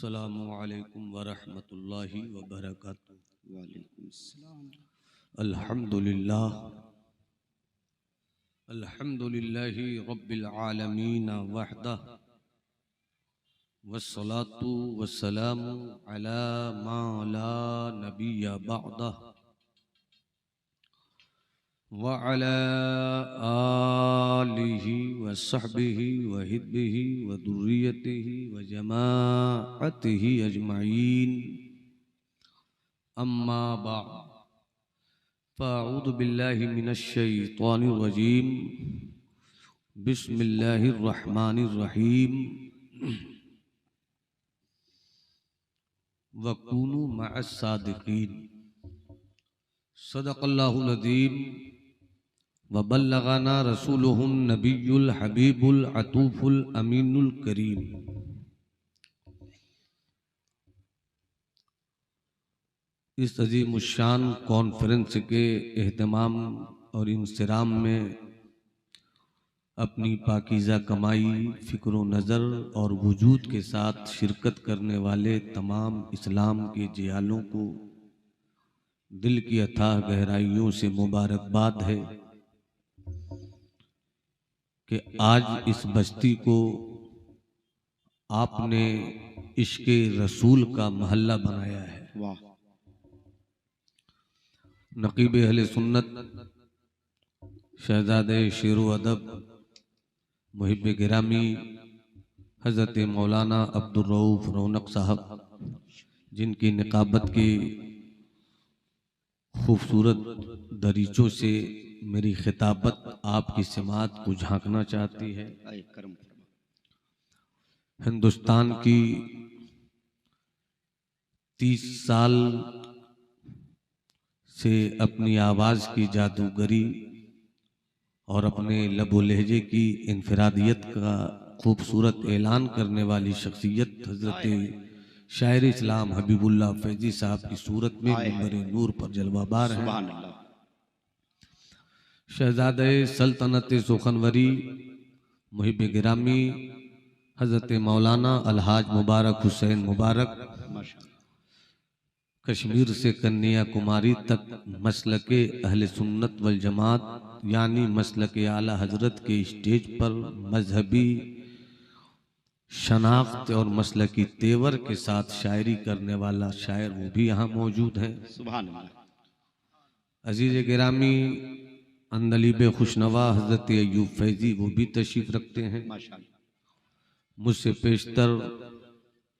अस्सलामु अलैकुम वरहमतुल्लाहि वबरकातुहू। वालेकुम अस्सलाम। अल्हम्दुलिल्लाहि रब्बिल आलमीन वहदह वस्सलातु वस्सलामु अला मा ला नबिय्य बअदह व अला आलिहि व सहबिहि व हिब्बिहि व दुर्रियतिहि व जमाअतिहि अजमाइन। अम्मा बाद फ़अऊज़ु बिल्लाहि मिनश शैतानिर रजीम। बिस्मिल्लाहिर रहमानिर रहीम। वकूनु मअस सादिकीन। सदक़ल्लाहुल अज़ीम व बल्लगना रसूलुहुन नबियुल हबीबुल अतूफुल अमीनुल करीम। इस अज़ीमुश्शान कॉन्फ्रेंस के एहतमाम और इंसराम में अपनी पाकीज़ा कमाई, फ़िक्र नज़र और वजूद के साथ शिरकत करने वाले तमाम इस्लाम के जियालों को दिल की अथाह गहराइयों से मुबारकबाद है कि आज इस बस्ती को आपने इश्क़े रसूल का महल्ला बनाया है। वाह। नक़ीब अहले सुन्नत शहज़ादे शेरो अदब मुहिब गिरामी हज़रत मौलाना अब्दुल रऊफ़ रौनक साहब, जिनकी निकाबत की खूबसूरत दरीचों से मेरी खिताबत आपकी समात को झांकना चाहती है। हिंदुस्तान की 30 साल से अपनी आवाज़ की जादूगरी और अपने लबो लहजे की इनफरादियत का खूबसूरत ऐलान करने वाली शख्सियत हज़रत शायर इस्लाम हबीबुल्लाह फैजी साहब की सूरत में मिंबरे नूर पर जलवाबार हैं। शहज़ादे सल्तनत सुखनवरी मुहिब गिरामी हज़रत मौलाना अलहाज मुबारक हुसैन मुबारक कश्मीर से कन्याकुमारी तक मसलके अहले सुन्नत वल जमात यानी मसलके आला हजरत के स्टेज पर मजहबी शनाख्त और मसलकी तेवर के साथ शायरी करने वाला शायर वो भी यहाँ मौजूद है। सुभान अल्लाह। अजीज गिरामी अंदलीब खुशनवा हजरत अय्यूब फैजी वो भी तशरीफ रखते हैं। मुझसे पेशतर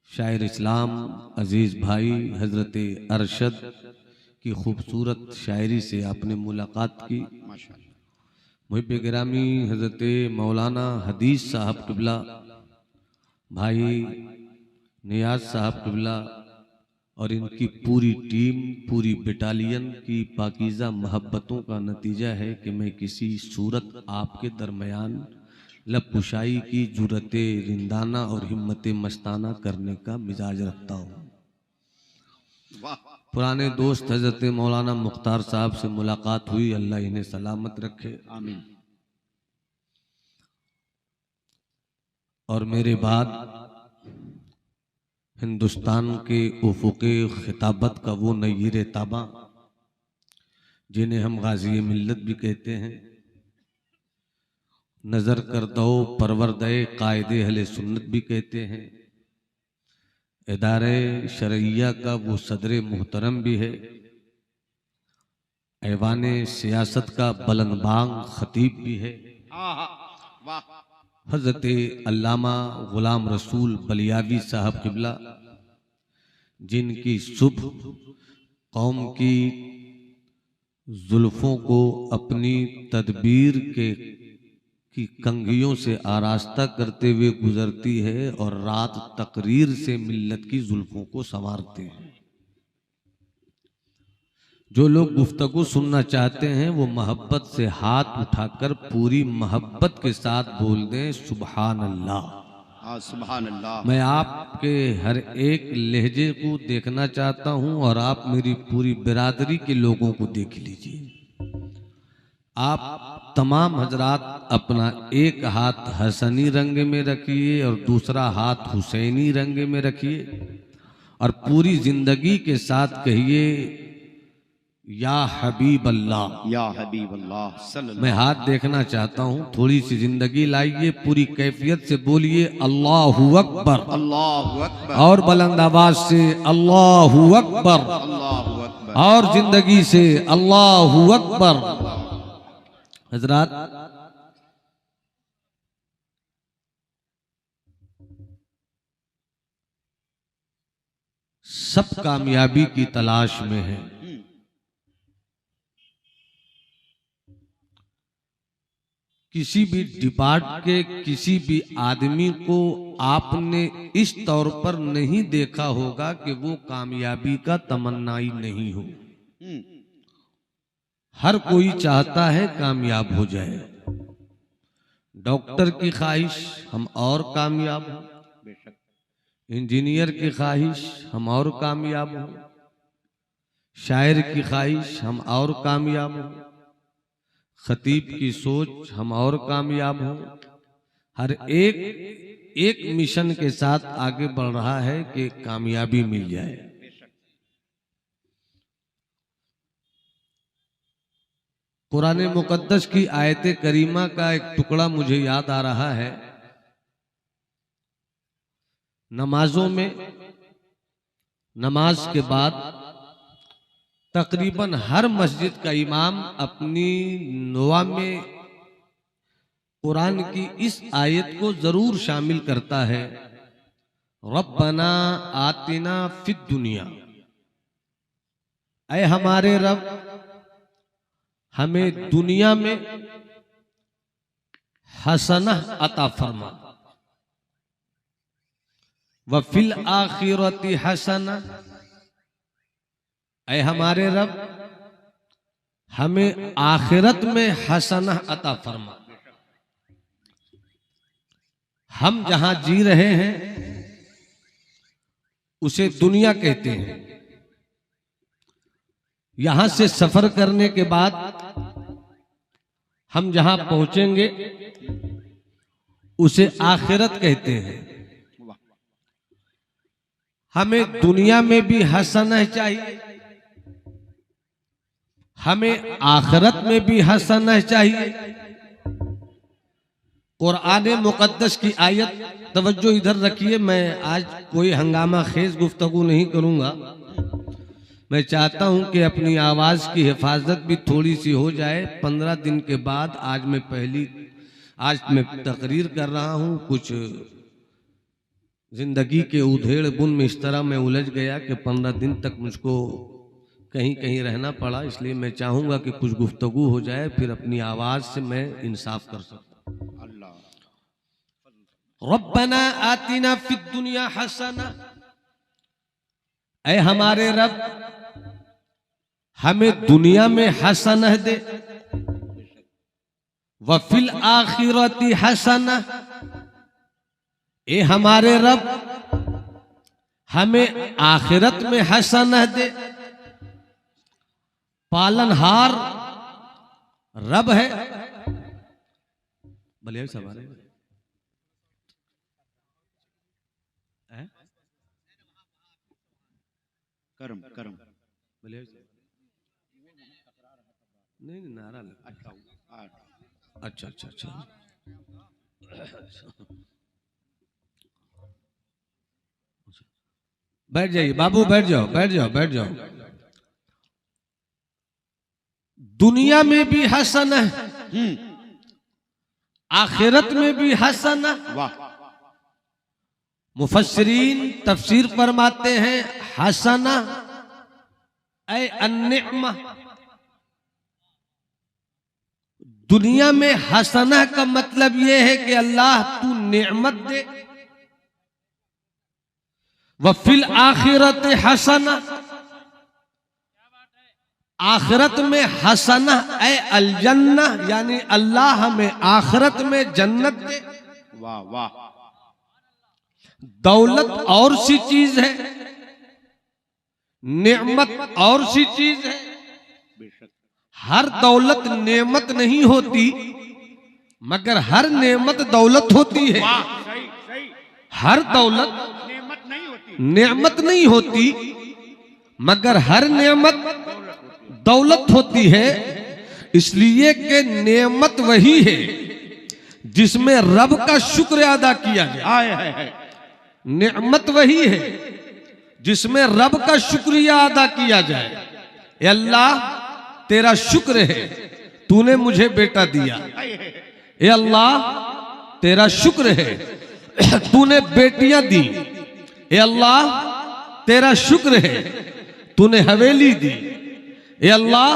शायर इस्लाम अजीज भाई हजरत अरशद की खूबसूरत शायरी से आपने मुलाकात की। मुहिब गिरामी हजरत मौलाना हदीस साहब किबला, भाई नियाज साहब किबला और इनकी पूरी टीम, पूरी बटालियन की पाकीज़ा मोहब्बतों का नतीजा है कि मैं किसी सूरत आपके दरमियान लब पुशाई की जुर्रत रिंदाना और हिम्मत मस्ताना करने का मिजाज रखता हूँ। पुराने दोस्त हजरत मौलाना मुख्तार साहब से मुलाकात हुई, अल्लाह इन्हें सलामत रखे, आमीन। और मेरे बाद हिंदुस्तान के उफ़ुक़े खिताबत का वो नय्यर ताबा जिन्हें हम गाज़ी मिल्लत भी कहते हैं, नजर कर दो परवरदे कायदे अहले सुन्नत भी कहते हैं, इदारे शरइया का वो सदर मुहतरम भी है, ऐवाने सियासत का बुलंदबांग खतीब भी है, हजरत अल्लामा गुलाम रसूल बलियावी साहब किबला, जिनकी सुबह कौम की जुल्फों को अपनी तदबीर की कंघियों से आरास्ता करते हुए गुजरती है और रात तकरीर से मिल्लत की जुल्फों को संवारते हैं। जो लोग गुफ्तगू सुनना चाहते हैं वो मोहब्बत से हाथ उठाकर पूरी मोहब्बत के साथ बोल दें सुभान अल्लाह। सुभान अल्लाह। मैं आपके हर एक लहजे को देखना चाहता हूं और आप मेरी पूरी बिरादरी के लोगों को देख लीजिए। आप तमाम हजरात अपना एक हाथ हसनी रंग में रखिए और दूसरा हाथ हुसैनी रंग में रखिए और पूरी जिंदगी के साथ कहिए या हबीब अल्लाह। या हबीब अल्लाह सल्लल्लाहु मैं हाथ देखना चाहता हूँ, थोड़ी सी जिंदगी लाइए, पूरी कैफियत से बोलिए अल्लाहु अकबर, अल्लाहु अकबर, और बुलंद आवाज से अल्लाहु अकबर, अल्लाहु अकबर, और जिंदगी से अल्लाहु अकबर। हजरात, सब कामयाबी की तलाश में है। किसी भी डिपार्ट के किसी भी आदमी को आपने इस तौर पर नहीं देखा होगा कि वो कामयाबी का तमन्नाई नहीं हो। हर कोई चाहता है कामयाब हो जाए। डॉक्टर की ख्वाहिश हम और कामयाब हो, इंजीनियर की ख्वाहिश हम और कामयाब हो, शायर की ख्वाहिश हम और कामयाब हो, खतीब की सोच हम और कामयाब हो। हर एक मिशन के साथ आगे बढ़ रहा है कि कामयाबी मिल जाए। कुरान मुकद्दस की आयत करीमा का एक टुकड़ा मुझे याद आ रहा है। नमाजों में, नमाज के बाद तकरीबन हर मस्जिद का इमाम अपनी नवा में कुरान की इस आयत को जरूर शामिल करता है। रब्बना आतिना फिद दुनिया, ऐ हमारे रब हमें दुनिया में हसना अता फरमा, व फिल आखिरती हसना, ऐ हमारे रब हमें आखिरत में हसना अता फरमा। हम जहां जी रहे हैं उसे दुनिया कहते हैं। यहां से सफर करने के बाद हम जहां पहुंचेंगे उसे आखिरत कहते हैं। हमें दुनिया में भी हसना चाहिए, हमें आखिरत में भी हसना चाहिए। कुरान मुकद्दस की आयत, तवज्जो इधर रखिए, मैं आज कोई हंगामा खेज गुफ्तगू नहीं करूंगा। मैं चाहता हूं कि अपनी आवाज की हिफाजत भी थोड़ी सी हो जाए। 15 दिन के बाद आज मैं तकरीर कर रहा हूं। कुछ जिंदगी के उधेड़ बुन में इस तरह मैं उलझ गया कि 15 दिन तक मुझको कहीं कहीं रहना पड़ा। इसलिए मैं चाहूंगा कि कुछ गुफ्तगू हो जाए, फिर अपनी आवाज से मैं इंसाफ कर सकूं। रब्बना आतिना फिद दुनिया हसना, ऐ हमारे रब हमें दुनिया में हसना दे, व फिल आखिरती हसना, ऐ हमारे रब हमें आखिरत में हसना दे। पालनहार रब है। बोलिए सवाल है? करम करम बोलिए। नहीं नारा लगा। अच्छा अच्छा अच्छा। बैठ जाइए बाबू, बैठ जाओ बैठ जाओ बैठ जाओ। दुनिया में भी हसन है, आखिरत में भी हसन। वाह। मुफस्सिरीन तफसीर फरमाते हैं हसना ऐ अन्निअमा। दुनिया में हसना का मतलब यह है कि अल्लाह तू नेमत दे। व फिल आखिरत हसना, आखिरत में हसना ऐ अलजन्ना, यानी अल्लाह हमें आखिरत में जन्नत दे। वाह वाह। दौलत और सी चीज है, नेमत और सी चीज है। हर दौलत नेमत नहीं होती, मगर हर नेमत दौलत होती है। हर दौलत नेमत नहीं होती, नेमत नहीं होती, मगर हर नेमत दौलत होती है। इसलिए कि नेमत वही है जिसमें रब का शुक्र अदा किया जाए। हाय हाय हाय, नेमत वही है जिसमें रब का शुक्रिया अदा किया जाए। ए अल्लाह तेरा शुक्र है तूने मुझे बेटा दिया। ए अल्लाह तेरा शुक्र है तूने बेटियां दी। ए अल्लाह तेरा शुक्र है तूने हवेली दी। ए अल्लाह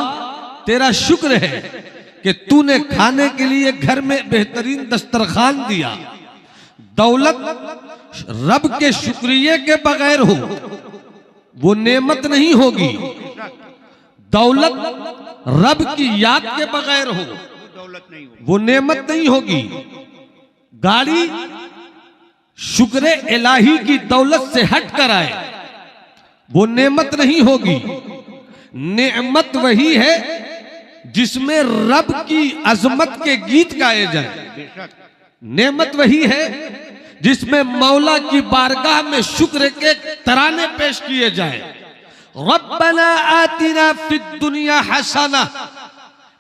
तेरा शुक्र है कि तूने खाने के लिए घर में बेहतरीन दस्तरखान दिया। दौलत रब के शुक्रिये के बगैर हो वो नेमत नहीं होगी। दौलत रब की याद के बगैर हो दौलत नहीं होती, वो नेमत नहीं होगी। गाड़ी शुक्र इलाही की दौलत से हट कर आए वो नेमत नहीं होगी। नेमत वही है जिसमें रब की अजमत के गीत गाए जाए। बेशक नेमत वही है जिसमें मौला की बारगाह में शुक्र के तराने पेश किए जाए। रब्बना आतिना फिद दुनिया हसना,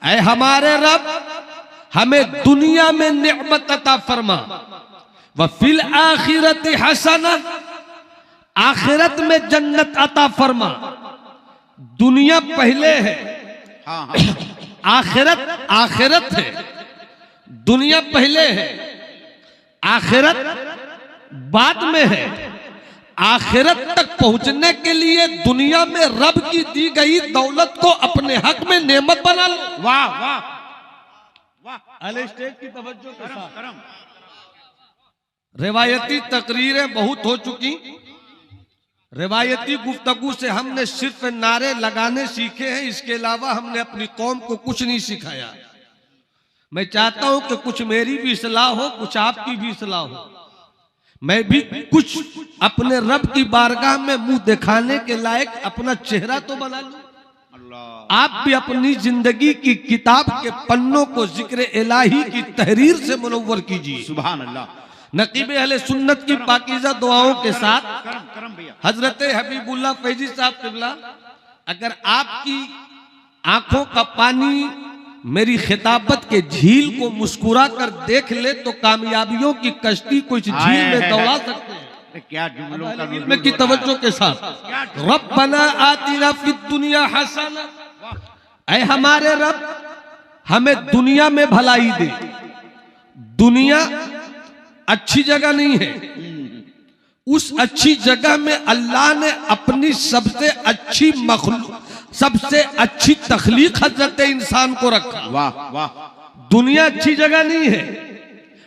ऐ हमारे रब हमें दुनिया में नेमत अता फरमा। व फिल आखिरत हसना, आखिरत में जन्नत अता फरमा। दुनिया पहले है, हाँ हाँ, आखिरत आखिरत है। दुनिया पहले है, आखिरत बाद में है। आखिरत तक पहुंचने के लिए दुनिया में रब की दी गई दौलत को अपने हक में नेमत बना लो। वाह वाह वाह, अले स्टेज की तवज्जो के करम साथ। करम, रिवायती तकरीरें बहुत हो चुकी। रिवायती गुफ्तगू से हमने सिर्फ नारे लगाने सीखे हैं, इसके अलावा हमने अपनी कौम को कुछ नहीं सिखाया। मैं चाहता हूं कि कुछ मेरी भी इस्लाह हो, कुछ आपकी भी इस्लाह हो। मैं भी कुछ अपने रब की बारगाह में मुंह दिखाने के लायक अपना चेहरा तो बना लूं। अल्लाह, आप भी अपनी जिंदगी की किताब के पन्नों को जिक्र इलाही की तहरीर से मुनव्वर कीजिए। सुभान अल्लाह, नकीब अहले सुन्नत की पाकीज़ा दुआओं के साथ करम करम भैया, हजरत हबीबुल्लाह फैजी साहब किबला, अगर आपकी आंखों का पानी मेरी खिताबत के झील को मुस्कुरा कर देख ले तो कामयाबियों की कश्ती को इस झील में दौड़ा सकते हैं। क्या जुमलों का इल्म की तवज्जो के साथ रब्बना आतिना फिद दुनिया हसना, ऐ हमारे रब हमें दुनिया में भलाई दे। दुनिया अच्छी जगह नहीं है, उस अच्छी जगह में अल्लाह ने अपनी सबसे अच्छी मखलूक, सबसे अच्छी तख्लीक हजरत इंसान को रखा। वाह वाह, दुनिया अच्छी जगह नहीं है,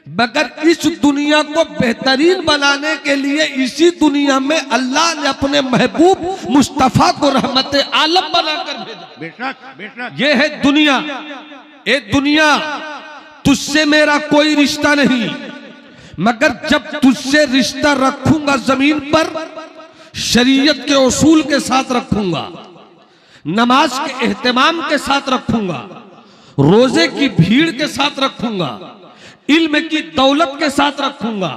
मगर इस दुनिया को बेहतरीन बनाने के लिए इसी दुनिया में अल्लाह ने अपने महबूब मुस्तफा को रहमत आलम बनाकर भेजा। बेशक बेशक, ये है दुनिया। ए दुनिया, तुझसे मेरा कोई रिश्ता नहीं, मगर जब तुझसे रिश्ता रखूंगा जमीन पर शरीयत के उसूल के साथ रखूंगा, नमाज के एहतमाम के साथ रखूंगा, रोजे की भीड़ के साथ रखूंगा, इल्म की दौलत के साथ रखूंगा,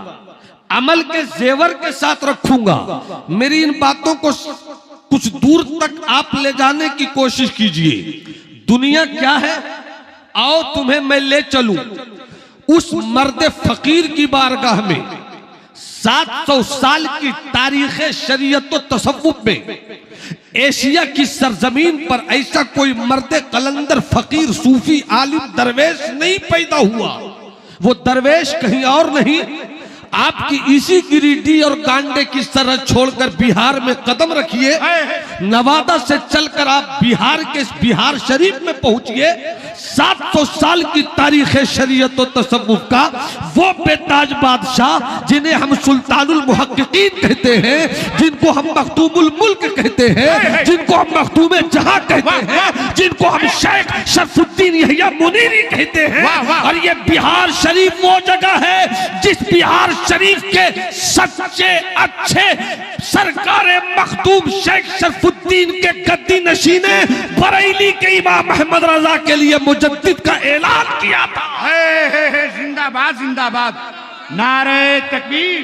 अमल के जेवर के साथ रखूंगा। मेरी इन बातों को कुछ दूर तक आप ले जाने की कोशिश कीजिए। दुनिया क्या है, आओ तुम्हें मैं ले चलूं उस मर्द फकीर की बारगाह में। 700 साल की तारीख शरीयत व तसव्वुफ में एशिया की सरजमीन पर ऐसा कोई मर्द कलंदर फकीर सूफी आलिम दरवेश नहीं पैदा हुआ। वो दरवेश कहीं और नहीं, आपकी इसी गिरिडीह और गांडे की सरहद छोड़कर बिहार में कदम रखिए, नवादा से चलकर आप बिहार के बिहार शरीफ में पहुंचिए। 700 साल की तारीख शरीयत और तसव्वुफ का वो बेताज बादशाह जिन्हें हम सुल्तानुल मुहक्किकीन कहते हैं, जिनको हम मखदूमुल मुल्क कहते हैं, जिनको हम मखदूम जहां कहते हैं, जिनको हम शेख शरफुद्दीन यहिया मुनीरी कहते हैं। और ये बिहार शरीफ वो जगह है जिस बिहार शरीफ के सच्चे अच्छे सरकार मखदूम शेख शरफुद्दीन के गद्दी नशीने बरेली के इमाम अहमद रजा के लिए मुजद्दिद का ऐलान किया था। जिंदाबाद जिंदाबाद, नारे तकबीर,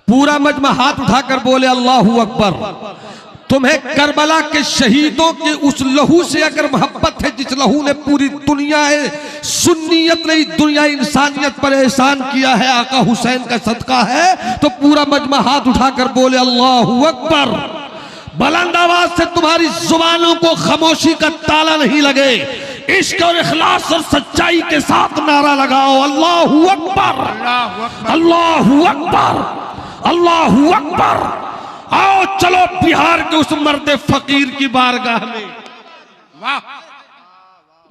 पूरा मजमा हाथ उठाकर बोले अल्लाहू अकबर। तुम्हें करबला के शहीदों के उस लहू से अगर मोहब्बत है जिस लहू ने पूरी दुनिया सुन्नियत नहीं दुनिया इंसानियत पर एहसान किया है, आका हुसैन का सदका है, तो पूरा मजमा हाथ उठाकर बोले अल्लाहू अकबर। बुलंद आवाज से तुम्हारी जुबानों को खामोशी का ताला नहीं लगे, इश्क और इखलास और सच्चाई के साथ नारा लगाओ अल्लाहू अकबर, अल्लाहू अकबर, अल्लाहू अकबर। आओ चलो बिहार के उस मर्द फकीर की बारगाह में। वाह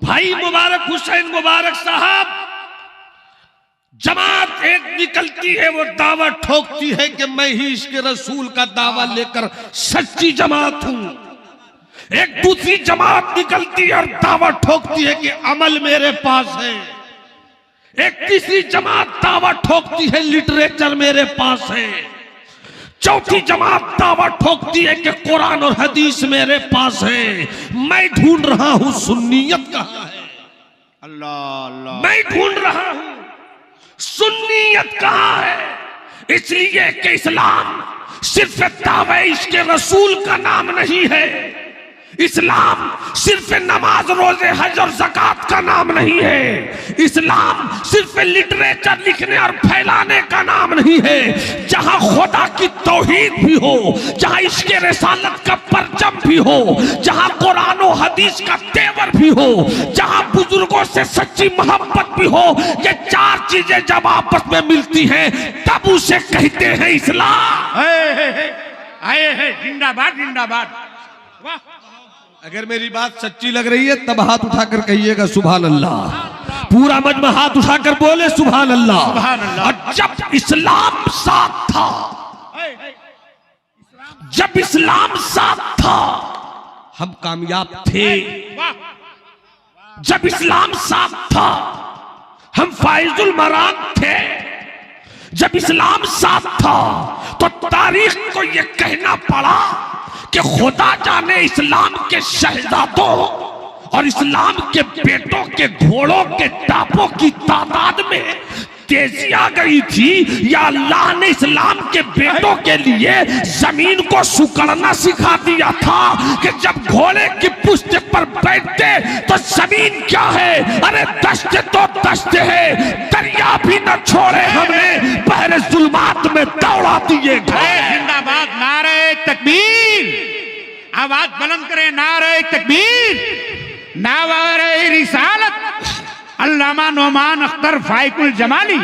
भाई मुबारक हुसैन मुबारक साहब, जमात एक निकलती है वो दावा ठोकती है कि मैं ही इश्क रसूल का दावा लेकर सच्ची जमात हूं। एक दूसरी जमात निकलती है और दावा ठोकती है कि अमल मेरे पास है। एक तीसरी जमात दावा ठोकती है लिटरेचर मेरे पास है। चौथी जमात दावा ठोकती है कि कुरान और हदीस मेरे पास है। मैं ढूंढ रहा हूं सुन्नियत कहां है, अल्लाह अल्लाह। मैं ढूंढ रहा हूं सुन्नियत कहां है। इसलिए कि इस्लाम सिर्फ दावे इश्क रसूल का नाम नहीं है, इस्लाम सिर्फ नमाज रोजे हज और ज़कात का नाम नहीं है, इस्लाम सिर्फ लिटरेचर लिखने और फैलाने का नाम नहीं है। जहां खुदा की तौहीद भी हो, जहां इश्क रिसालत का परचम भी हो, जहां कुरान और हदीस का तेवर भी हो, जहां बुजुर्गों से सच्ची मोहब्बत भी हो, ये चार चीजें जब आपस में मिलती हैं तब उसे कहते हैं इस्लाम। आए है जिंदाबाद जिंदाबाद। वाह अगर मेरी बात सच्ची लग रही है तब हाथ उठाकर कहिएगा सुभान अल्लाह। पूरा मजमा हाथ उठाकर बोले सुभान अल्लाह। सुभान अल्लाह। और जब इस्लाम साथ था, जब इस्लाम साथ था हम कामयाब थे। जब इस्लाम साथ था हम फाइजुल मराम थे। जब इस्लाम साथ था तो तारीख को यह कहना पड़ा कि खुदा जाने इस्लाम के शहजादों और इस्लाम के बेटों के घोड़ों के टापों की तादाद में तेजी आ गई थी, या अल्लाह ने इस्लाम के बेटों के लिए जमीन को सुकड़ना सिखा दिया था कि जब घोड़े की पुश्त पर बैठते तो जमीन क्या है, अरे दश्त तो दश्त है, दरिया भी न छोड़े हमने, बहरे जुल्मात में दौड़ा दिए। जिंदाबाद, नारे तकबीर, आवाज बुलंद करें, नारे तकबीर, नारे रिसालत, अल्लामा नोमान अख्तर फाइकुल जमाली।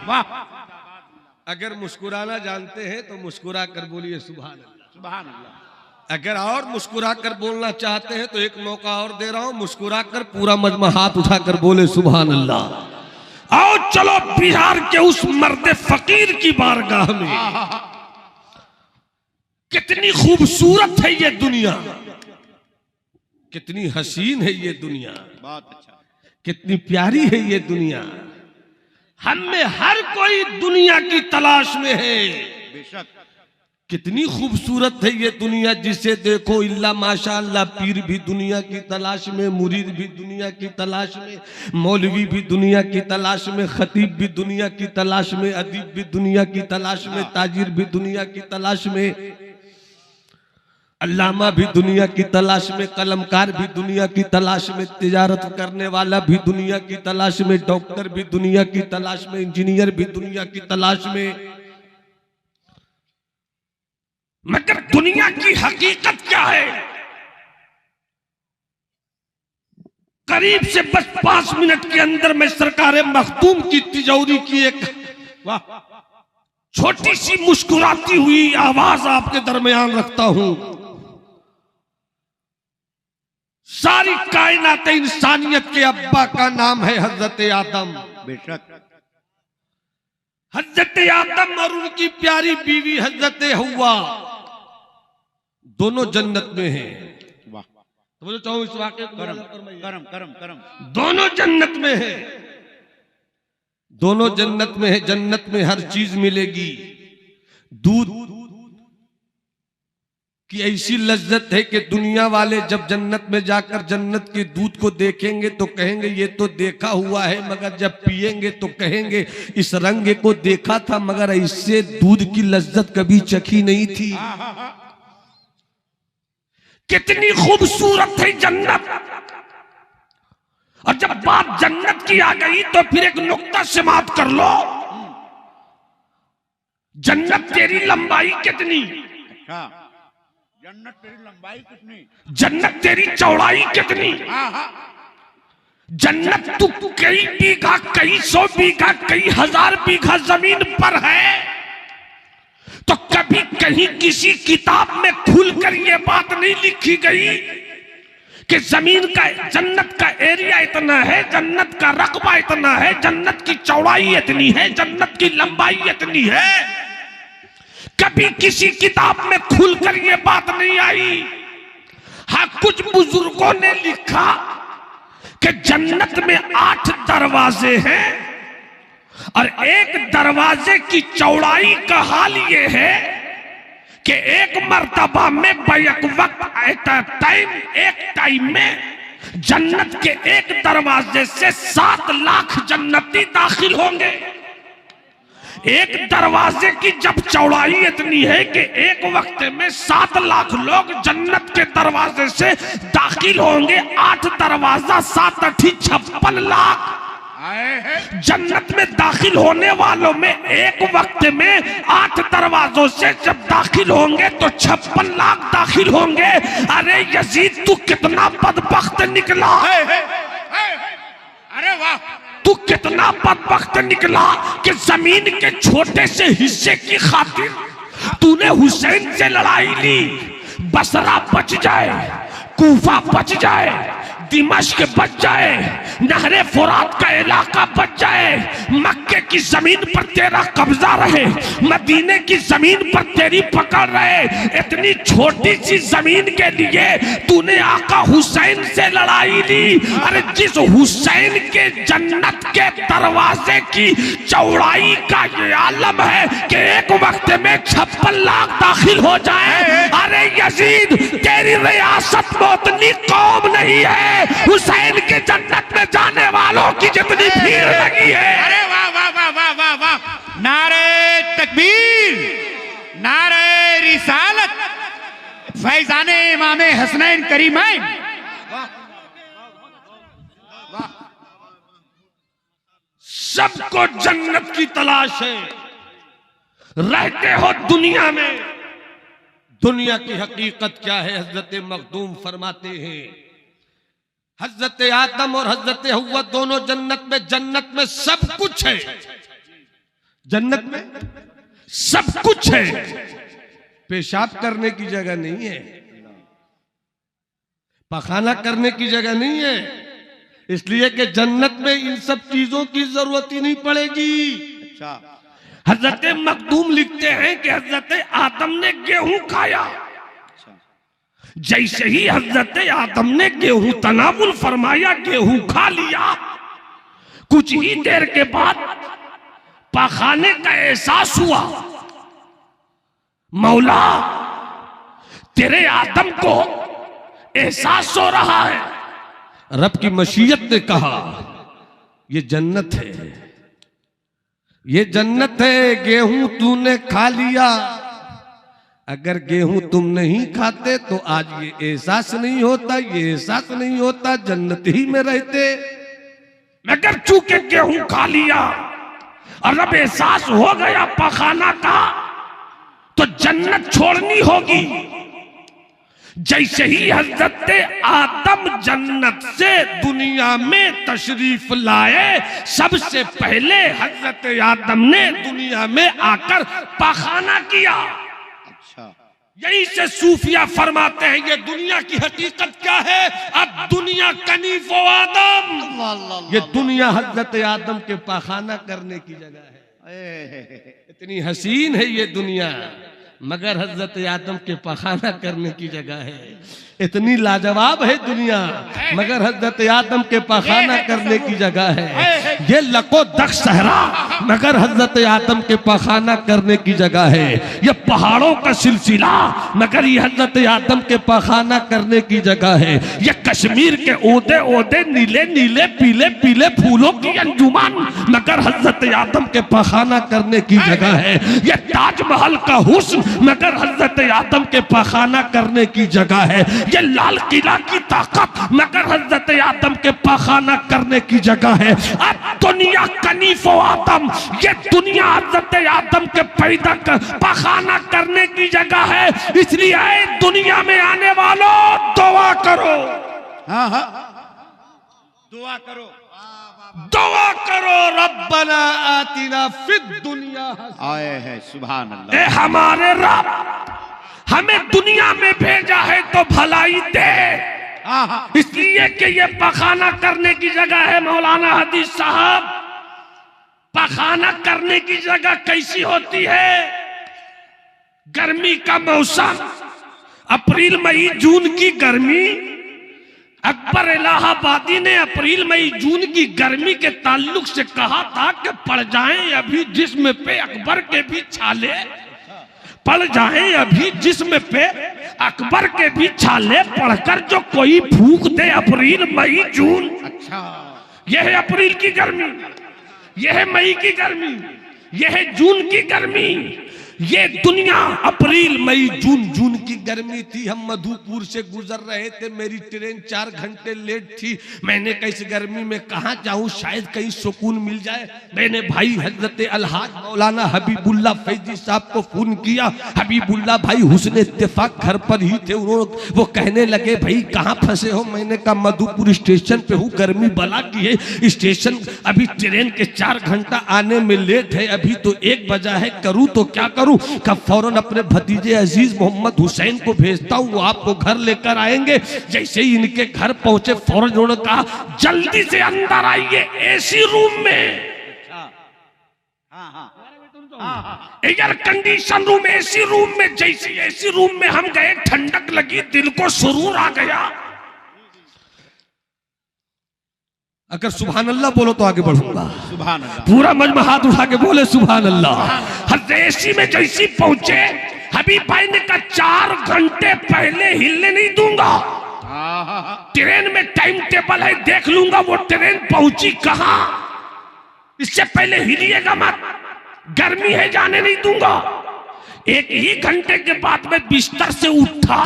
वाह। अगर मुस्कुराना जानते हैं तो मुस्कुरा कर बोलिए सुभान अल्लाह। सुभान अल्लाह। अगर और मुस्कुरा कर बोलना चाहते हैं तो एक मौका और दे रहा हूं, मुस्कुरा कर पूरा मजमा हाथ उठाकर बोले सुभान अल्लाह। आओ चलो बिहार के उस मर्द फकीर की बारगाह में। कितनी खूबसूरत है ये दुनिया, कितनी हसीन है ये दुनिया, बहुत अच्छा, कितनी प्यारी है ये दुनिया। हम में हर कोई दुनिया की तलाश में है। बेशक। कितनी खूबसूरत है ये दुनिया, जिसे देखो इल्ला माशाअल्लाह, पीर भी दुनिया की तलाश में, मुरीद भी दुनिया की तलाश में, मौलवी भी दुनिया की तलाश में, खतीब भी दुनिया की तलाश में, अदीब भी दुनिया की तलाश में, ताजिर भी दुनिया की तलाश में, अल्लामा भी दुनिया की तलाश में, कलमकार भी दुनिया की तलाश में, तिजारत करने वाला भी दुनिया की तलाश में, डॉक्टर भी दुनिया की तलाश में, इंजीनियर भी दुनिया की तलाश में। मगर दुनिया की हकीकत क्या है? करीब से बस 5 मिनट के अंदर मैं सरकार मखदूम की तिजोरी की एक छोटी सी मुस्कुराती हुई आवाज आपके दरमियान रखता हूं। सारी कायनात इंसानियत के अब्बा का नाम है हजरत आदम। बेशक। हजरत आदम और उनकी प्यारी बीवी हजरत हव्वा दोनों जन्नत में हैं। वाह। तो मुझे चाहूं इस वाक़े को करम करम करम करम। दोनों जन्नत में है, दोनों जन्नत में है। जन्नत में हर चीज मिलेगी, दूध कि ऐसी लज्जत है कि दुनिया वाले जब जन्नत में जाकर जन्नत के दूध को देखेंगे तो कहेंगे ये तो देखा हुआ है, मगर जब पिएंगे तो कहेंगे इस रंग को देखा था मगर इससे दूध की लज्जत कभी चखी नहीं थी। कितनी खूबसूरत है जन्नत। और जब बात जन्नत की आ गई तो फिर एक नुक्ता समाप्त कर लो। जन्नत तेरी लंबाई कितनी, अच्छा, जन्नत तेरी लंबाई कितनी, जन्नत तेरी चौड़ाई कितनी, जन्नत तू कई बीघा, कई सौ बीघा, कई हजार बीघा जमीन पर है तो कभी कहीं किसी किताब में खुलकर ये बात नहीं लिखी गई कि जमीन का, जन्नत का एरिया इतना है, जन्नत का रकबा इतना है, जन्नत की चौड़ाई इतनी है, जन्नत की लंबाई इतनी है। कभी किसी किताब में खुलकर ये बात नहीं आई। हाँ, कुछ बुजुर्गों ने लिखा कि जन्नत में 8 दरवाजे हैं और एक दरवाजे की चौड़ाई का हाल ये है कि एक मर्तबा में बैक वक्त एक टाइम में जन्नत के एक दरवाजे से 7 लाख जन्नती दाखिल होंगे। एक दरवाजे की जब चौड़ाई इतनी है कि एक वक्त में 7 लाख लोग जन्नत के दरवाजे से दाखिल होंगे। 8 दरवाजा 7 8 56 लाख जन्नत में दाखिल होने वालों में एक वक्त में 8 दरवाजों से जब दाखिल होंगे तो 56 लाख दाखिल होंगे। अरे यजीद तू कितना बदबख्त निकला, अरे वाह, तू कितना बदबख्त निकला कि जमीन के छोटे से हिस्से की खातिर तूने हुसैन से लड़ाई ली। बसरा बच जाए, कूफा बच जाए, दिमश्क बच जाए, नहरे फुरात का इलाका बच जाए, मक्के की जमीन पर तेरा कब्जा रहे, मदीने की जमीन पर तेरी पकड़ रहे। इतनी छोटी सी जमीन के लिए तूने आका हुसैन से लड़ाई ली। अरे जिस हुसैन के जन्नत के दरवाजे की चौड़ाई का ये आलम है कि एक वक्त में 56 लाख दाखिल हो जाए। अरे यजीद तेरी रियासत में उतनी कौम नहीं है हुसैन के जन्नत में जाने वालों की जितनी भीड़ लगी है। अरे वाह वाह वाह वाह वाह वाह, नारे तकबीर, नारे रिसालत, फैजाने इमामे हसनैन करीमैन। सबको जन्नत की तलाश है। रहते हो दुनिया में, दुनिया की हकीकत क्या है? हजरत मखदूम फरमाते हैं हजरत आदम और हजरत हव्वा दोनों जन्नत में, जन्नत में सब कुछ है, जन्नत में सब कुछ है, पेशाब करने की जगह नहीं है, पखाना करने की जगह नहीं है, इसलिए कि जन्नत में इन सब चीजों की जरूरत ही नहीं पड़ेगी। अच्छा, हजरत मखदूम लिखते हैं कि हजरत आदम ने गेहूं खाया, जैसे ही हजरत आदम ने गेहूं तनावुल फरमाया, गेहूं खा लिया, कुछ ही देर के बाद पखाने का एहसास हुआ। मौला तेरे आदम को एहसास हो रहा है। रब की मशीयत ने कहा ये जन्नत है, ये जन्नत है, गेहूं तूने खा लिया। अगर गेहूं तुम नहीं खाते तो आज ये एहसास नहीं होता, ये एहसास नहीं होता, जन्नत ही में रहते। मगर चूंकि गेहूं खा लिया और अब एहसास हो गया पखाना का, तो जन्नत छोड़नी होगी। जैसे ही हजरत आदम जन्नत से दुनिया में तशरीफ लाए, सबसे पहले हजरत आदम ने दुनिया में आकर पखाना किया। यही से सूफिया फरमाते हैं ये दुनिया की हकीकत क्या है? अब दुनिया कनीफो आदम, ये दुनिया हजरत आदम के पखाना करने की जगह है। इतनी हसीन है ये दुनिया, मगर हजरत आदम के पखाना करने की जगह है। इतनी लाजवाब है दुनिया, मगर हजरत आदम के पखाना करने की जगह है। ये लको दख सहरा, मगर हजरत आदम के पखाना करने की जगह है। ये पहाड़ों का सिलसिला, मगर ये हजरत आदम के पखाना करने की जगह है। ये कश्मीर के ओदे ओदे नीले नीले पीले पीले फूलों की अंजुमन, मगर हजरत आदम के पखाना करने की जगह है। ये ताजमहल का हुस्न, मगर हजरत आदम के पखाना करने की जगह है। ये लाल किला की ताकत, मगर हजरत आदम के पखाना करने की जगह है। अब दुनिया कनीफो आदम, ये दुनिया हजरत आदम के पैदा कर पखाना करने की जगह है। इसलिए आए दुनिया में आने वालों दुआ करो। हाँ हाँ, दुआ करो, दुआ करो, रब्बना आतिना फिद दुनिया आए है सुभान अल्लाह। ए हमारे रब, हमें दुनिया में भेजा है तो भलाई दे। इसलिए कि ये पखाना करने की जगह है। मौलाना हदीस साहब, पखाना करने की जगह कैसी होती है? गर्मी का मौसम, अप्रैल मई जून की गर्मी। अकबर इलाहाबादी ने अप्रैल मई जून की गर्मी के ताल्लुक से कहा था कि पड़ जाएं अभी जिस्म पे अकबर के भी छाले, पड़ जाएं अभी जिस्म पे अकबर के भी छाले, पढ़कर जो कोई फूंक दे अप्रैल मई जून। अच्छा, यह है अप्रैल की गर्मी, यह है मई की गर्मी, यह है जून की गर्मी। ये दुनिया अप्रैल मई जून की गर्मी थी। हम मधुपुर से गुजर रहे थे, मेरी ट्रेन 4 घंटे लेट थी। मैंने कहा इस गर्मी में कहाँ जाऊं, शायद कहीं सुकून मिल जाए। मैंने भाई हजरत अलहाज मौलाना हबीबुल्ला फैजी साहब को फोन किया। हबीबुल्ला भाई हुस्न इत्तेफाक घर पर ही थे। वो कहने लगे भाई कहाँ फंसे हो? मैंने कहा मधुपुर स्टेशन पे हूँ, गर्मी बला की है स्टेशन, अभी ट्रेन के 4 घंटा आने में लेट है, अभी तो 1 बजा है, करूँ तो क्या करूं? कब फौरन अपने भतीजे अजीज मोहम्मद हुसैन को भेजता हूं, वो आपको घर लेकर आएंगे। जैसे ही इनके घर पहुंचे फौरन उन्होंने कहा जल्दी से अंदर आइए एसी रूम में। Air condition room, AC room में। जैसे एसी रूम में हम गए, ठंडक लगी, दिल को सुरूर आ गया। अगर सुभान अल्लाह बोलो तो आगे बढ़ूंगा। सुभान अल्लाह। पूरा मजमा हाथ उठा के बोले सुभान अल्लाह। हजरत एसी में जैसी पहुंचे, हबीब भाई ने कहा 4 घंटे पहले हिलने नहीं दूंगा। ट्रेन में टाइम टेबल है, देख लूंगा वो ट्रेन पहुंची कहां, इससे पहले हिलिएगा मत, गर्मी है जाने नहीं दूंगा। 1 ही घंटे के बाद में बिस्तर से उठा,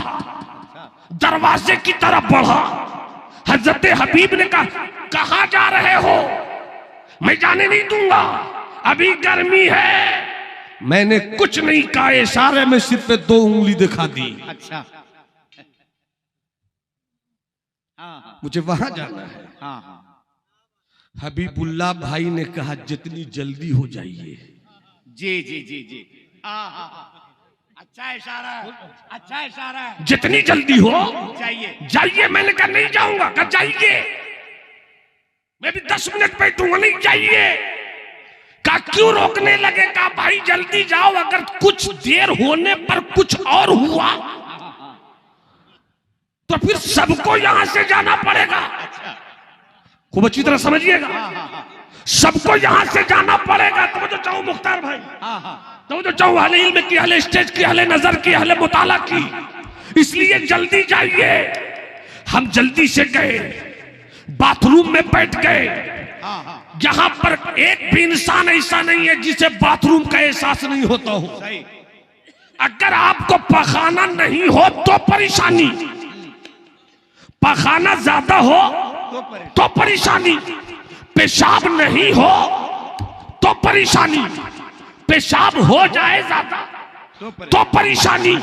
दरवाजे की तरफ बढ़ा। हजरत हबीब ने कहा कहां जा रहे हो? मैं जाने नहीं दूंगा, अभी गर्मी है। मैंने कुछ नहीं कहा, इशारे में सिर पे 2 उंगली दिखा दी। अच्छा, मुझे वहां जाना है। हबीबुल्ला भाई ने कहा जितनी जल्दी हो जाइए। जी जी जी जी, अच्छा इशारा है, अच्छा इशारा है। जितनी जल्दी हो जाइए, जाइए। मैंने कहा नहीं जाऊंगा। कहा जाइए, मैं भी 10 मिनट बैठूंगा। नहीं जाइए। कहा क्यों रोकने लगे? कहा भाई जल्दी जाओ, अगर कुछ देर होने पर कुछ और हुआ तो फिर सबको यहां से जाना पड़ेगा। खूब अच्छी तरह समझिएगा, सबको यहां से जाना पड़ेगा। तो जो चाहूं मुख्तार भाई, तो जो चाहूं अहले इल्म की, अहले स्टेज की, अहले नजर की, अहले मुताला की, इसलिए जल्दी जाइए। हम जल्दी से गए, बाथरूम में बैठ गए। यहां पर एक भी इंसान ऐसा नहीं है जिसे बाथरूम का एहसास नहीं होता हो। अगर आपको पखाना नहीं हो तो परेशानी, पखाना ज्यादा हो तो परेशानी, पेशाब नहीं हो तो परेशानी, पेशाब हो जाए ज्यादा तो परेशानी,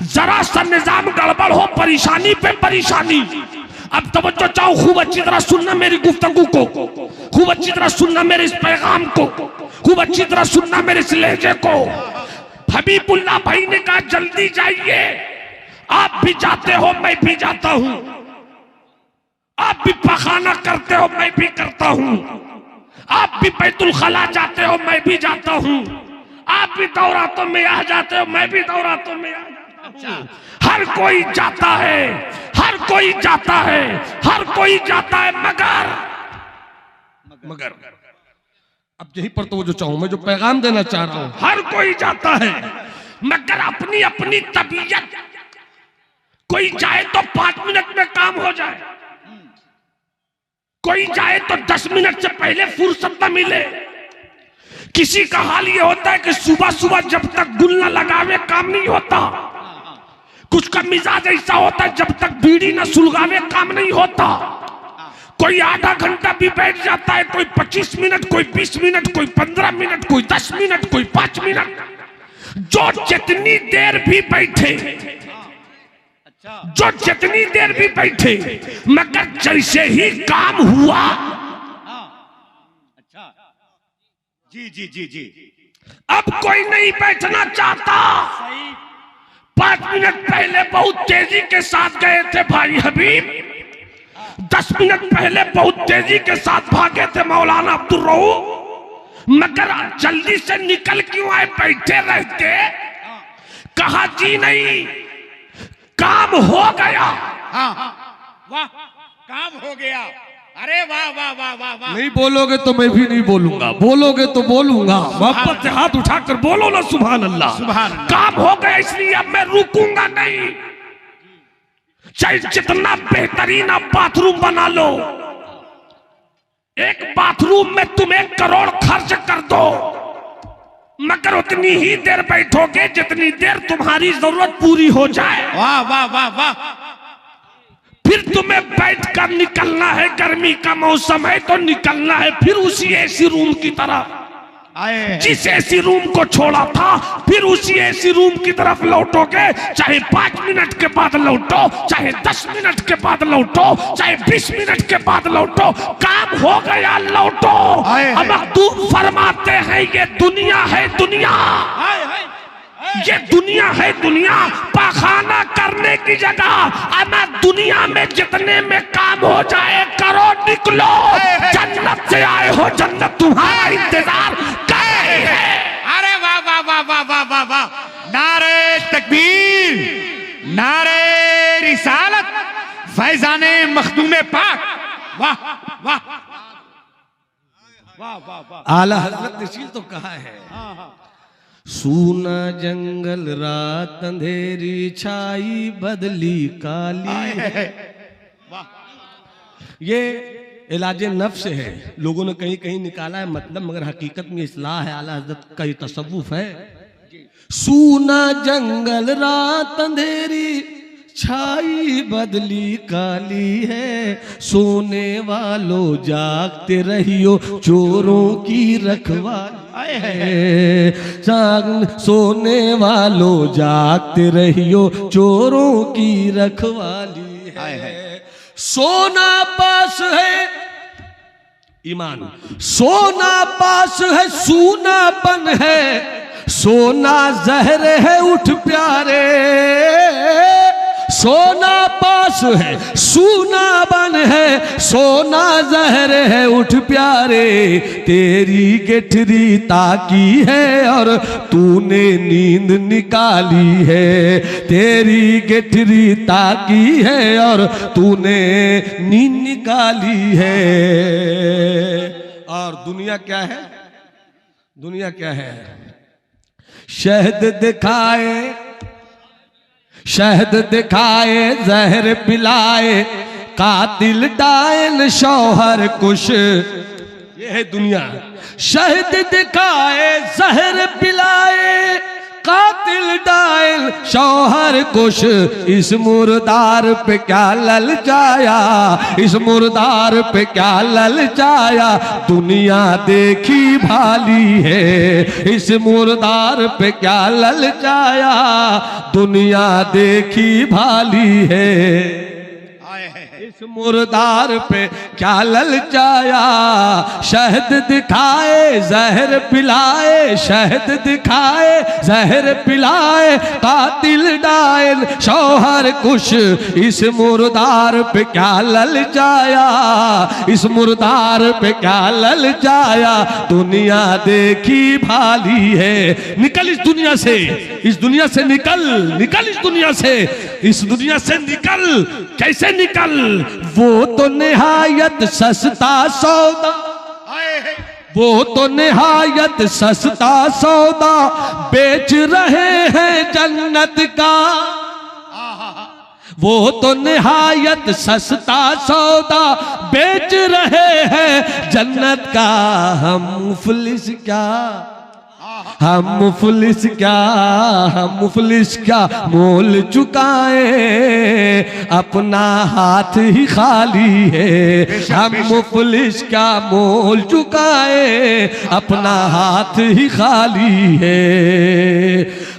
जरा सा निजाम गड़बड़ हो परेशानी पे परेशानी। अब तवज्जो चाहो, खूब अच्छी तरह सुनना मेरी गुफ्तगू को, खूब अच्छी तरह सुनना मेरे इस पैगाम को, खूब अच्छी तरह सुनना मेरे इस लहजे को। हबीबुल्ला भाई ने कहा जल्दी जाइए। आप भी जाते हो, मैं भी जाता हूं। आप भी पखाना करते हो, मैं भी करता हूं। आप भी बैतुल खला जाते हो, मैं भी जाता हूं। आप भी दौरातों में आ जाते हो, मैं भी दौरातों में आ जाता हूं। हर कोई जाता है, हर कोई जाता है, हर कोई जाता है, मगर अब यहीं पर तो वो जो चाहूं, मैं जो पैगाम देना चाह रहा हूं, हर कोई जाता है मगर अपनी अपनी तबीयत। कोई जाए तो 5 मिनट में काम हो जाए, कोई जाए तो 10 मिनट से पहले फुर्सत न मिले। किसी का हाल ये होता है कि सुबह सुबह जब तक गुल न लगावे काम नहीं होता। कुछ का मिजाज ऐसा होता है जब तक बीड़ी न सुलगावे काम नहीं होता। कोई आधा घंटा भी बैठ जाता है, कोई 25 मिनट, कोई 20 मिनट, कोई 15 मिनट, कोई 10 मिनट, कोई 5 मिनट। जो जितनी देर भी बैठे, जो जितनी देर भी बैठे, मगर जैसे ही काम हुआ, जी जी जी जी, अब कोई नहीं बैठना चाहता। 5 मिनट पहले बहुत तेजी के साथ गए थे भाई हबीब, 10 मिनट पहले बहुत तेजी के साथ भागे थे मौलाना अब्दुल रऊफ, मगर जल्दी से निकल क्यों आए? बैठे रहते। कहा जी नहीं, काम हो गया। हाँ वाह, काम हो गया। अरे वाह वाह वाह वाह वाह। नहीं बोलोगे तो मैं भी नहीं बोलूंगा, बोलोगे तो बोलूंगा। मोहब्बत से हाथ उठाकर बोलो ना सुभान अल्लाह। सुभान अल्लाह। काम हो गया इसलिए अब मैं रुकूंगा नहीं। चाहे जितना बेहतरीन आप बाथरूम बना लो, एक बाथरूम में तुम 1 करोड़ खर्च कर दो, मगर उतनी ही देर बैठोगे जितनी देर तुम्हारी जरूरत पूरी हो जाए। वाह वाह वाह वाह। फिर तुम्हें बैठकर निकलना है, गर्मी का मौसम है तो निकलना है फिर उसी एसी रूम की तरफ। जिस एसी रूम को छोड़ा था फिर उसी एसी रूम की तरफ लौटोगे। चाहे 5 मिनट के बाद लौटो, चाहे 10 मिनट के बाद लौटो, चाहे 20 मिनट के बाद लौटो, काम हो गया लौटो। अब मखदूम फरमाते हैं ये दुनिया है दुनिया, ये दुनिया है दुनिया, पाखाना करने की जगह। अब दुनिया में जितने में काम हो जाए करो, निकलो। जन्नत से आए हो, जन्नत तुम्हारा इंतजार कर रही है। अरे वाह वाह वाह वाह वाह वाह वाह। नारे तकबीर, नारे रिसालत, फैजाने मखदूमे पाक। वाह वाह वाह वाह वाह। आला हजरत इसी तो कहा है, सूना जंगल रात अंधेरी छाई बदली काली है। ये इलाजे नफ्स है, लोगों ने कहीं कहीं निकाला है मतलब, मगर हकीकत में इस्लाह है। आला हज़रत का ये तसव्वुफ है। सूना जंगल रात अंधेरी छाई बदली काली है, सोने वालों जागते रहियो चोरों की रखवाली है। सोने वालों जागते रहियो चोरों की रखवाली है। सोना पास है ईमान, सोना पास है सूनापन है, सोना जहर है उठ प्यारे। सोना पास है सूना बन है, सोना जहर है उठ प्यारे। तेरी गेठरी ताकी है और तूने नींद निकाली है। तेरी गेठरी ताकी है और तूने नींद निकाली है। और दुनिया क्या है? दुनिया क्या है? शहद दिखाए, शहद दिखाए, जहर पिलाए, कातिल डायल शौहर कुश। ये है दुनिया। शहद दिखाए, जहर पिलाए, कातिल डायल शौहर कुश। इस मुर्दार पे क्या ललचाया, इस मुर्दार पे क्या ललचाया, दुनिया देखी भाली है। इस मुर्दार पे क्या ललचाया, दुनिया देखी भाली है। इस मुर्दार पे क्या ललचाया, शहद दिखाए जहर पिलाए, शहद दिखाए जहर पिलाए, कातिल डायल शौहर कुश, इस मुर्दार पे क्या ललचाया, इस मुर्दार पे क्या ललचाया, दुनिया देखी भाली है। निकल इस दुनिया से, इस दुनिया से निकल, निकल इस दुनिया से, इस दुनिया से निकल। कैसे निकल? वो तो निहायत सस्ता सौदा, वो तो निहायत सस्ता सौदा बेच रहे हैं जन्नत का, वो तो निहायत सस्ता सौदा बेच रहे हैं जन्नत का। हम मुफलिस क्या, हम मुफलिस क्या, हम मुफलिस क्या मोल चुकाए, अपना हाथ ही खाली है। हम मुफलिस क्या मोल चुकाए, अपना हाथ ही खाली है।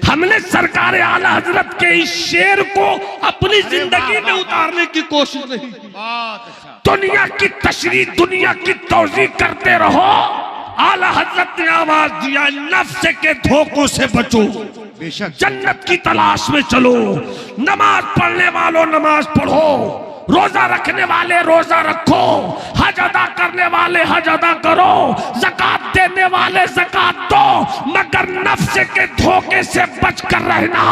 हमने सरकार आला हजरत के इस शेर को अपनी जिंदगी में उतारने की कोशिश नहीं की। दुनिया की तशरीह, दुनिया की तौज़ीह करते रहो। आला हजरत ने आवाज दिया, नफ्स के धोखों से बचो, जन्नत की तलाश में चलो। नमाज पढ़ने वालों नमाज पढ़ो, रोजा रखने वाले रोजा रखो, हज अदा करने वाले हज अदा करो, ज़कात देने वाले ज़कात दो, मगर नफ्स के धोखे से बच कर रहना।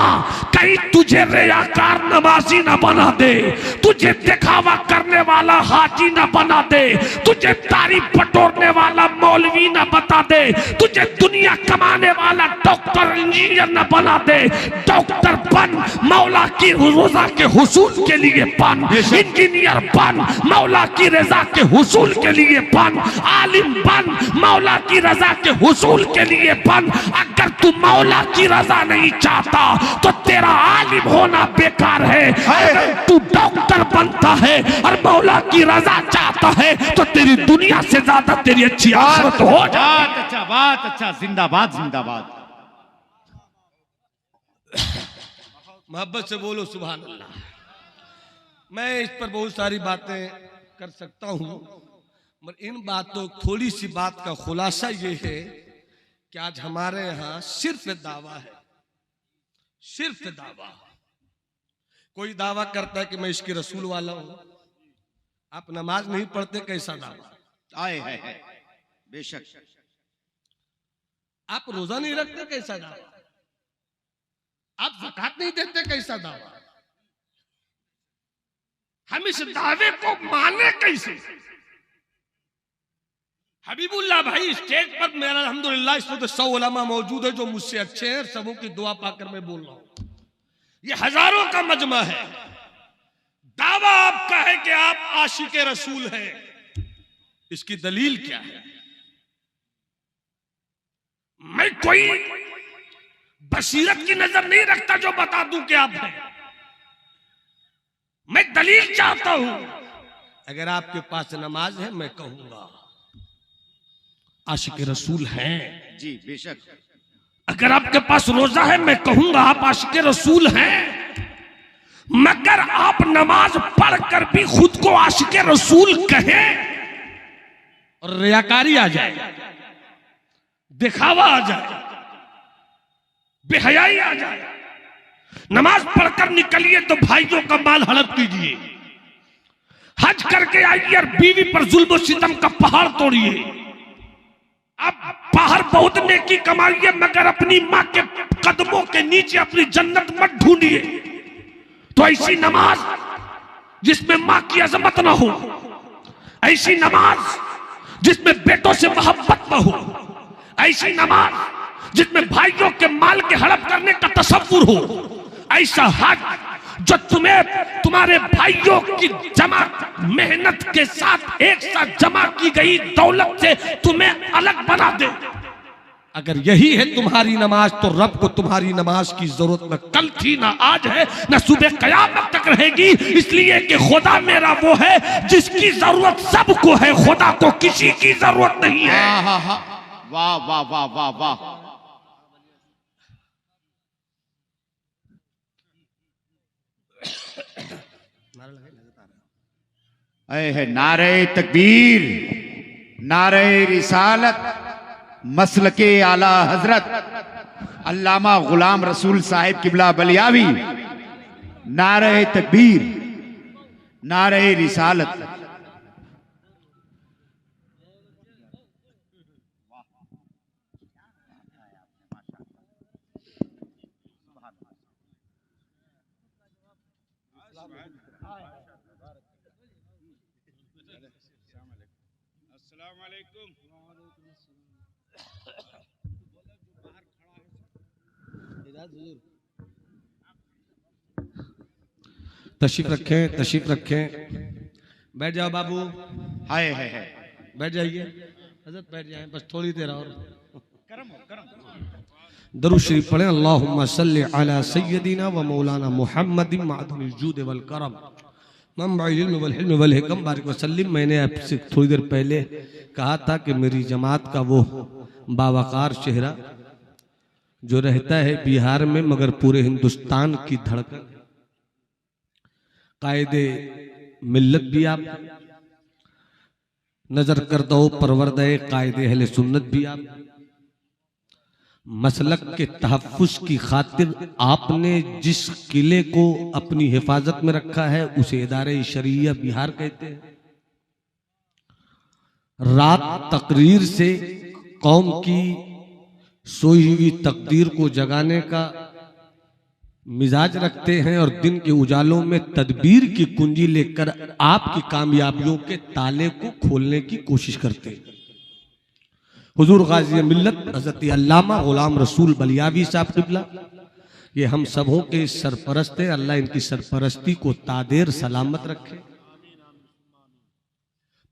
कहीं तुझे रियाकार नमाजी न बना दे, तुझे दिखावा करने वाला हाजी न बना दे, तुझे तारीफ बटोरने वाला मौलवी न बता दे, तुझे दुनिया कमाने वाला डॉक्टर इंजीनियर न बना दे। डॉक्टर बन, मौला की रज़ा के हुसूल के लिए बन, इंजीनियर बन, मौला की रजा के हुसूल के लिए बन, आलिम बन, मौला की रजा के हुसूल के लिए बन। अगर तू मौला की रजा नहीं चाहता तो तेरा आलिम होना बेकार है। अगर तू डॉक्टर बनता है और मौला की रजा चाहता है तो तेरी दुनिया से ज्यादा तेरी अच्छी आखिरत हो जाए। अच्छा, बात अच्छा, जिंदाबाद जिंदाबाद। मोहब्बत से बोलो सुभान अल्लाह। मैं इस पर बहुत सारी बातें कर सकता हूं, मगर इन बातों, थोड़ी सी बात का खुलासा ये है कि आज हमारे यहाँ सिर्फ दावा है, सिर्फ दावा। कोई दावा करता है कि मैं इसके रसूल वाला हूं, आप नमाज नहीं पढ़ते, कैसा दावा? आए है बेशक। आप रोजा नहीं रखते, कैसा दावा? आप ज़कात नहीं देते, कैसा दावा? हम इस दावे को माने कैसे? हबीबुल्लाह भाई स्टेज पर मेरा अल्हम्दुलिल्लाह इस वक्त 100 उलमा मौजूद है जो मुझसे अच्छे हैं, सबों की दुआ पाकर मैं बोल रहा हूं। ये हजारों का मजमा है। दावा आपका है कि आप आशिक रसूल हैं, इसकी दलील क्या है? मैं कोई बसीरत की नजर नहीं रखता जो बता दूं कि आप हैं। मैं दलील चाहता हूं। अगर आपके पास नमाज है, मैं कहूंगा आशिक रसूल हैं। जी बेशक। अगर आपके पास रोजा है, मैं कहूंगा आप आशिक रसूल हैं। मगर आप नमाज पढ़कर भी खुद को आशिक रसूल कहें और रियाकारी आ जाए, दिखावा आ जाए, बेहयाई आ जाए। नमाज पढ़कर निकलिए तो भाइयों का माल हड़प कीजिए, हज करके आइए और बीवी पर जुल्म सितम का पहाड़ तोड़िए। अब बाहर बहुत नेकी कमाइए, मगर अपनी माँ के कदमों के नीचे अपनी जन्नत मत ढूंढिए। तो ऐसी नमाज जिसमें माँ की अजमत ना हो, ऐसी नमाज जिसमें बेटों से मोहब्बत ना हो, ऐसी नमाज जिसमें भाइयों के माल के हड़प करने का तसव्वुर हो, ऐसा हज जो तुम्हें तुम्हारे भाइयों की जमा मेहनत के साथ एक साथ जमा की गई दौलत से तुम्हें अलग बना दे। अगर यही है तुम्हारी नमाज तो रब को तुम्हारी नमाज की जरूरत न कल थी, ना आज है, न सुबह कयामत तक रहेगी। इसलिए कि खुदा मेरा वो है जिसकी जरूरत सबको है, खुदा को किसी की जरूरत नहीं है। वाह वाह वाह वाह वाह। है नारे तकबीर, नारे रिसालत, मसलके आला हजरत अल्लामा गुलाम रसूल साहिब किबला बलियावी। नारे तकबीर, नारे रिसालत। तशरीफ रखें, तशरीफ रखें। बैठ जाओ बाबू। हाय बैठ जाइए हजरत, बैठ जाए बस थोड़ी देर और। दरूद शरीफ पढ़ें। अल्लाहुम्मा सल्लि अला सय्यदिना व मौलाना मुहम्मदिन मअदनिल जूद वल करम मंबइल इल्म वल हिल्म वल हिकम बारिक वसल्लिम। मैंने आपसे थोड़ी देर पहले कहा था कि मेरी जमात का वो बावकार चेहरा जो रहता है बिहार में मगर पूरे हिंदुस्तान की धड़कन, कायदे मिल्लत भी आप, नजर कर दो परवरदे कायदे अहले सुन्नत भी आप, मसलक के तहफ्फुज की खातिर आपने जिस किले को अपनी हिफाजत में रखा है उसे इदारे शरीया बिहार कहते हैं। रात तकरीर से कौम की सोई हुई तकदीर को जगाने का मिजाज रखते हैं और दिन के उजालों में तदबीर की कुंजी लेकर आपकी कामयाबियों के ताले को खोलने की कोशिश करते हैं। हुजूर गाजी मिल्लत हज़रत अल्लामा गुलाम रसूल बलियावी साहब क़िबला ये हम सबों के सरपरस्त हैं। अल्लाह इनकी सरपरस्ती को तादेर सलामत रखे।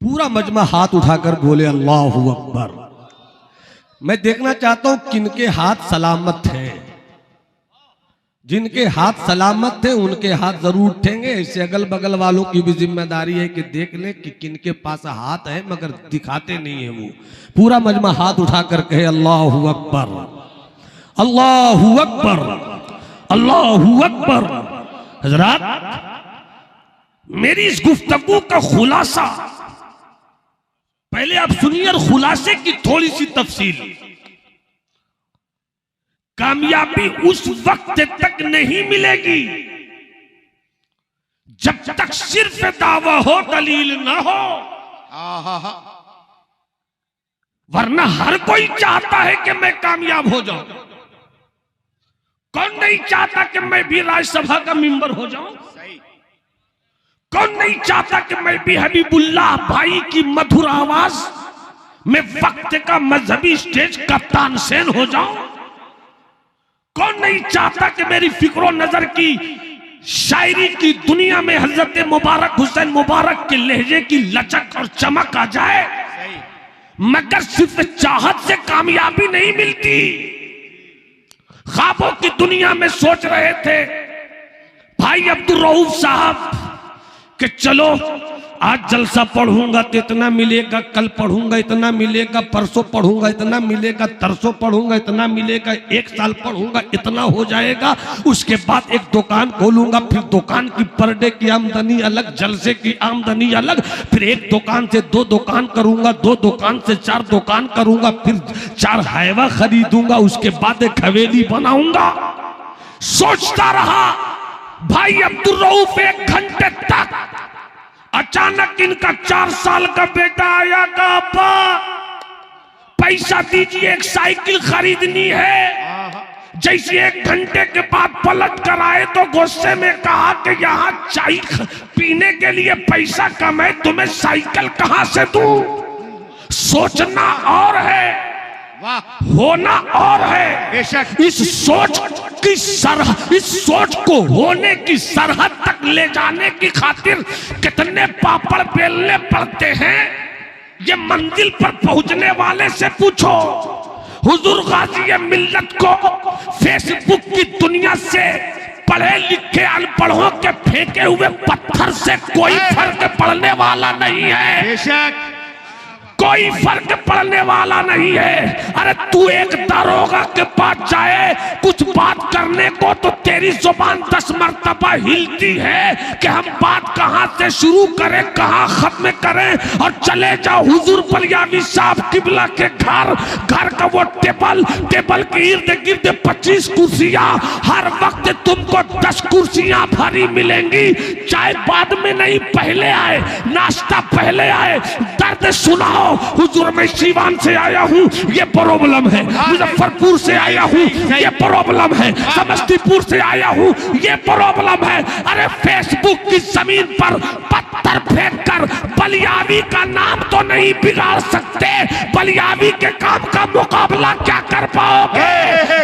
पूरा मजमा हाथ उठाकर बोले अल्लाहु अकबर। मैं देखना चाहता हूं किनके हाथ सलामत हैं। जिनके हाथ सलामत थे उनके हाथ जरूर उठेंगे। ऐसे अगल बगल वालों की भी जिम्मेदारी है कि देख लें कि किनके पास हाथ है मगर दिखाते नहीं है। वो पूरा मजमा हाथ उठाकर कहे अल्लाहु अकबर, अल्लाहु अकबर, अल्लाहु अकबर। हजरात, मेरी इस गुफ्तगू का खुलासा पहले आप सुनिए और खुलासे की थोड़ी सी तफसील। कामयाबी उस वक्त तक नहीं मिलेगी जब तक सिर्फ दावा हो दलील ना हो। वरना हर कोई चाहता है कि मैं कामयाब हो जाऊं। कौन नहीं चाहता कि मैं भी राज्यसभा का मेंबर हो जाऊं? कौन नहीं चाहता कि मैं भी हबीबुल्लाह भाई की मधुर आवाज में वक्त का मजहबी स्टेज कप्तान सेन हो जाऊं? कौन नहीं चाहता कि मेरी फिक्रो नजर की शायरी की दुनिया में हजरत मुबारक हुसैन मुबारक के लहजे की लचक और चमक आ जाए? मगर सिर्फ चाहत से कामयाबी नहीं मिलती। ख्वाबों की दुनिया में सोच रहे थे भाई अब्दुल रऊफ साहब कि चलो आज जलसा पढ़ूंगा तो इतना मिलेगा, कल पढ़ूंगा इतना मिलेगा, परसों पढ़ूंगा इतना मिलेगा, तरसों पढ़ूंगा इतना मिलेगा, एक साल पढ़ूंगा इतना हो जाएगा। उसके बाद एक दुकान खोलूंगा, फिर दुकान की पर डे की आमदनी अलग, जलसे की आमदनी अलग, फिर एक दुकान से 2 दुकान करूंगा, 2 दुकान से 4 दुकान करूंगा, फिर 4 हाईवा खरीदूंगा, उसके बाद एक हवेली बनाऊंगा। सोचता रहा भाई अब्दुल रऊफ 1 घंटे तक। अचानक इनका 4 साल का बेटा आया का अब्बा पैसा दीजिए, एक साइकिल खरीदनी है। जैसे 1 घंटे के बाद पलट कर आए तो गुस्से में कहा कि यहाँ चाय पीने के लिए पैसा कम है, तुम्हें साइकिल कहां से दूं? सोचना और है, होना और है। बेशक इस सोच को होने की सरहद तक ले जाने की खातिर कितने पापड़ बेलने पड़ते हैं, ये मंजिल पर पहुंचने वाले से पूछो। हुजूर गाजी मिल्लत को फेसबुक की दुनिया से पढ़े लिखे अनपढ़ों के फेंके हुए पत्थर से कोई फर्क पड़ने वाला नहीं है। बेशक कोई फर्क पड़ने वाला नहीं है। अरे तू एक दरोगा के पास जाए कुछ बात करने को तो तेरी जुबान 10 मर्तबा हिलती है कि हम बात कहां से शुरू करें कहां खत्म करें। और चले जाओ हुजूर बलियावी साहब किबला के घर का वो टेबल के इर्द गिर्द 25 कुर्सियां, हर वक्त तुमको 10 कुर्सियां भरी मिलेंगी। चाय बाद में नहीं पहले आए, नाश्ता पहले आए। दर्द सुनाओ हुजूर, मैं सीवान से आया हूँ ये प्रॉब्लम है, मुजफ्फरपुर से आया हूँ ये प्रॉब्लम है, समस्तीपुर से आया हूँ ये प्रॉब्लम है। अरे फेसबुक की जमीन पर पत्थर फेंककर बलियावी का नाम तो नहीं बिगाड़ सकते, बलियावी के काम का मुकाबला क्या कर पाओगे।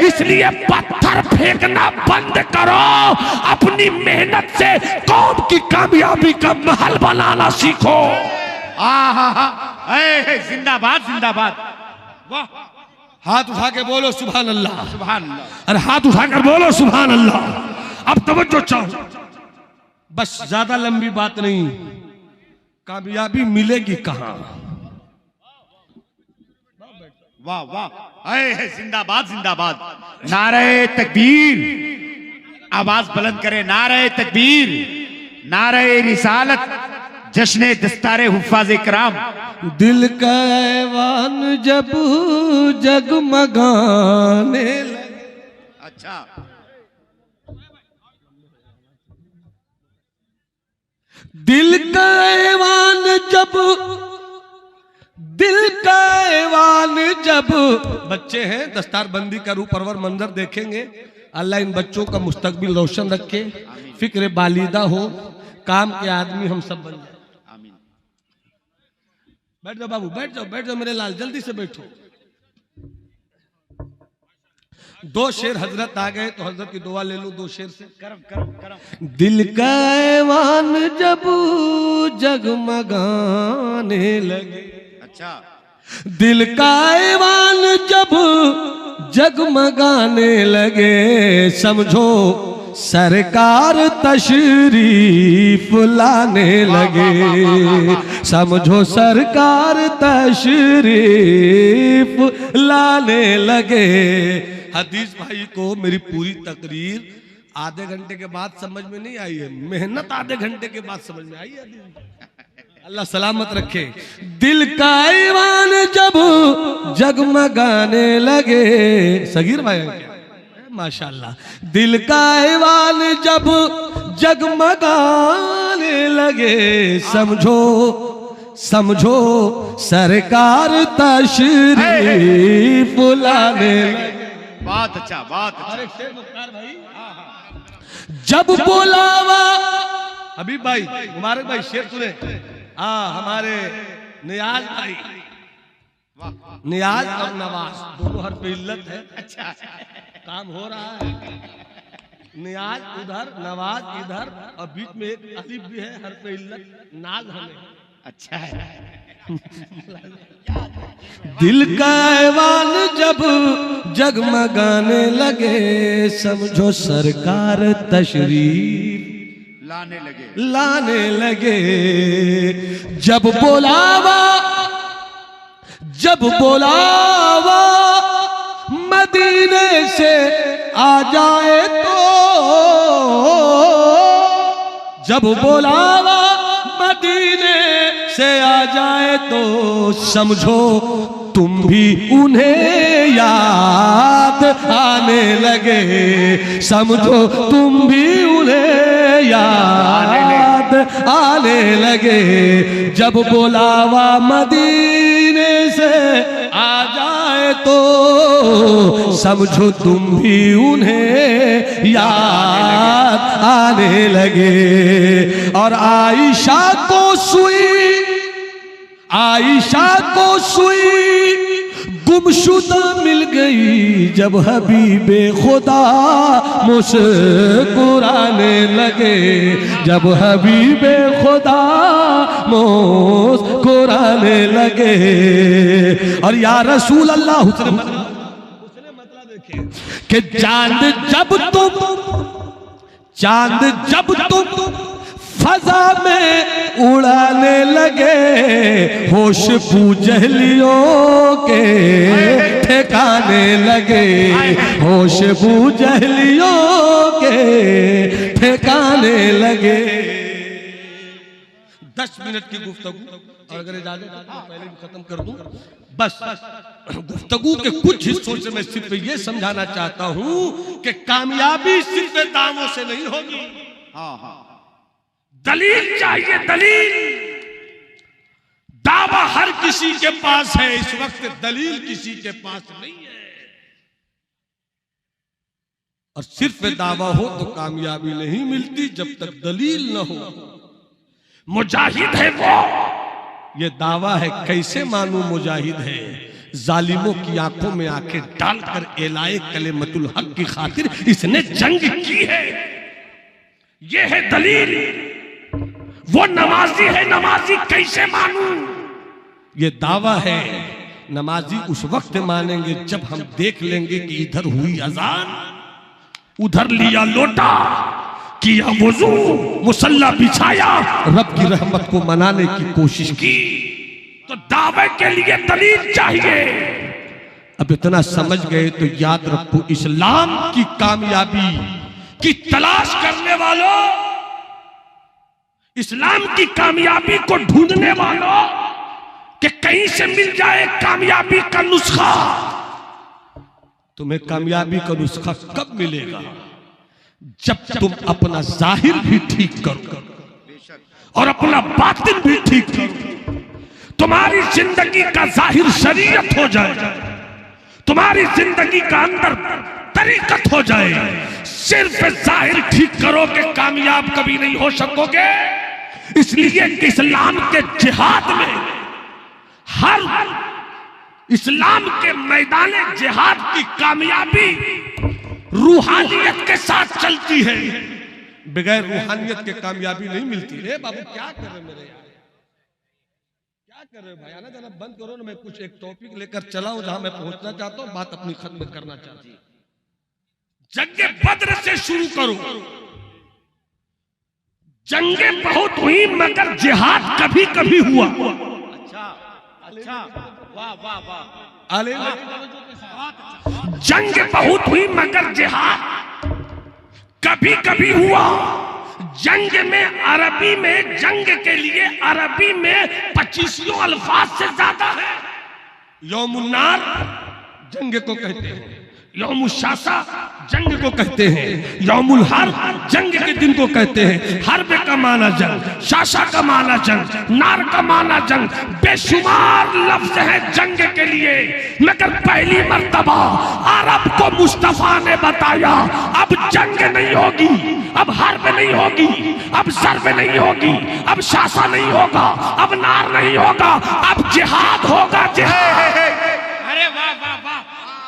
इसलिए पत्थर फेंकना बंद करो, अपनी मेहनत से कौम की कामयाबी का महल बनाना सीखो। जिंदाबाद जिंदाबाद। वाह, हाथ उठा के बोलो सुभान अल्लाह, सुभान अल्लाह। अरे हाथ उठाकर बोलो सुभान अल्लाह। अब तवज्जो चाहो, बस ज्यादा लंबी बात नहीं, कामयाबी मिलेगी कहां। वाह वाह, जिंदाबाद जिंदाबाद। नारे तकबीर, आवाज बुलंद करे, नारे तकबीर, नारे रिसालत, जश्ने दस्तारे हुफ्फाज़े कराम। दिल का ऐवान जब जगमगाने लगे। अच्छा, दिल का ऐवान जब बच्चे हैं, दस्तार बंदी का रूप परवर मंजर देखेंगे। अल्लाह इन बच्चों का मुस्तकबिल रोशन रखे, फिक्र बालिदा हो, काम के आदमी हम सब बन जाए। बैठ जाओ बाबू, बैठ जाओ मेरे लाल, जल्दी से बैठो। 2 शेर हजरत आ गए तो हजरत की दुआ ले लो 2 शेर से। करम। दिल का ऐवान जब जगमगाने लगे। अच्छा, दिल का ऐवान जब जगमगाने लगे, समझो सरकार तशरीफ लाने लगे। समझो सरकार तशरीफ लाने लगे। हदीस भाई को मेरी पूरी तकरीर आधे घंटे के बाद समझ में नहीं आई है, मेहनत आधे घंटे के बाद समझ में आई है। अल्लाह सलामत रखे। दिल का ऐवान जब जगमगाने लगे, सगीर भाई माशाल्लाह। दिल का ऐवान जब जगमगाने लगे, समझो सरकार तशरीफ लाने लगे। बहुत अच्छा, बहुत अच्छा। जब बोलावा, हबीब भाई, मुबारक भाई, शेर सुने। हमारे नियाज भाई, नियाज और नवाज दोनों हर पे इल्लत है। अच्छा, काम हो रहा है। नियाज उधर, नवाज इधर, और बीच में एक अलीफ भी है, हर पे इल्लत, नाज हमें। अच्छा है। दिल का ऐवान जब जगमगाने लगे, समझो सरकार तशरीफ लाने लगे। जब बोलावा मदीने से आ जाए तो, जब बोलावा मदीने से आ जाए तो, समझो तुम भी उन्हें याद आने लगे। समझो तुम भी उन्हें याद आने लगे। जब बुलावा मदीने से आ जाए तो, समझो तुम भी उन्हें याद आने लगे। और आयशा को सुई गुमशुदा मिल गई, जब हबीबे खुदा मुस्कुराने लगे। जब हबीबे खुदा मुस्कुराने लगे। और या रसूल अल्लाह, उसने मतलब देखे कि चांद जब तुम फजा में उड़ाने लगे, होश बूझलियों के ठिकाने लगे, होश बूझलियों के ठिकाने लगे। 10 मिनट की गुफ्तगू, और अगर इजाजत है तो पहले भी खत्म कर दूं। बस गुफ्तगू के कुछ हिस्सों से मैं सिर्फ ये समझाना चाहता हूं कि कामयाबी सिर्फ दावों से नहीं होगी। दलील चाहिए, दलील। दावा हर किसी के पास है, इस वक्त दलील किसी के पास नहीं है। और सिर्फ दावा हो तो कामयाबी नहीं मिलती जब तक दलील न हो। मुजाहिद है वो, ये दावा है, कैसे मानूं मुजाहिद है? जालिमों की आंखों में आंखें डालकर एलाए कलेमतुल हक की खातिर इसने जंग की है, ये है दलील। वो नमाजी है, नमाजी कैसे मानूं? ये दावा है। नमाजी उस वक्त मानेंगे जब हम देख लेंगे कि इधर हुई अजान, उधर लिया लोटा, किया वुजू, मुसल्ला बिछाया, रब की रहमत को मनाने की कोशिश की। तो दावे के लिए दलील चाहिए। अब इतना समझ गए तो याद रखो, इस्लाम की कामयाबी की तलाश करने वालों, इस्लाम की कामयाबी को ढूंढने वालों, कि कहीं से मिल जाए कामयाबी का नुस्खा। तुम्हें कामयाबी का नुस्खा कब मिलेगा? जब तुम अपना जाहिर भी ठीक करो और अपना बातिन भी ठीक करो। तुम्हारी जिंदगी का जाहिर शरीयत हो जाए, तुम्हारी जिंदगी का अंदर तरीकत हो जाए। सिर्फ जाहिर ठीक करो कि कामयाब कभी नहीं हो सकोगे। इसलिए कि इस्लाम के जिहाद में, हर इस्लाम के मैदान जिहाद की कामयाबी रूहानियत के साथ चलती है। बगैर रूहानियत के कामयाबी नहीं मिलती। ए बाबू क्या कर रहे मेरे यार, क्या कर रहे भाई? आना जाना बंद करो ना। मैं कुछ एक टॉपिक लेकर चला हूं जहां मैं पहुंचना चाहता हूं, बात अपनी खत्म करना चाहती हूं। जंगे बद्र से शुरू करो। जंगे बहुत हुई मगर जिहाद कभी कभी हुआ। अच्छा, वाह वाह वाह। जंग बहुत हुई मगर जिहाद कभी कभी हुआ। जंग में अरबी में, जंग के लिए अरबी में 25 अल्फाज से ज्यादा है। यौमुन्नार जंग को कहते हैं, यौमुशासा जंग को कहते हैं, यौमुल हर्ब जंग के दिन को कहते हैं। हर्ब का माना जंग, शासा का माना जंग, नार का माना जंग। बेशुमार लफ्ज है जंग के लिए, मगर पहली मर्तबा अरब को मुस्तफा ने बताया अब जंग नहीं होगी, अब हर्ब नहीं होगी, अब सर्ब नहीं होगी, अब शासा नहीं होगा, अब नार नहीं होगा, अब जिहाद होगा। जिहाद, अरे वाह वाह वाह।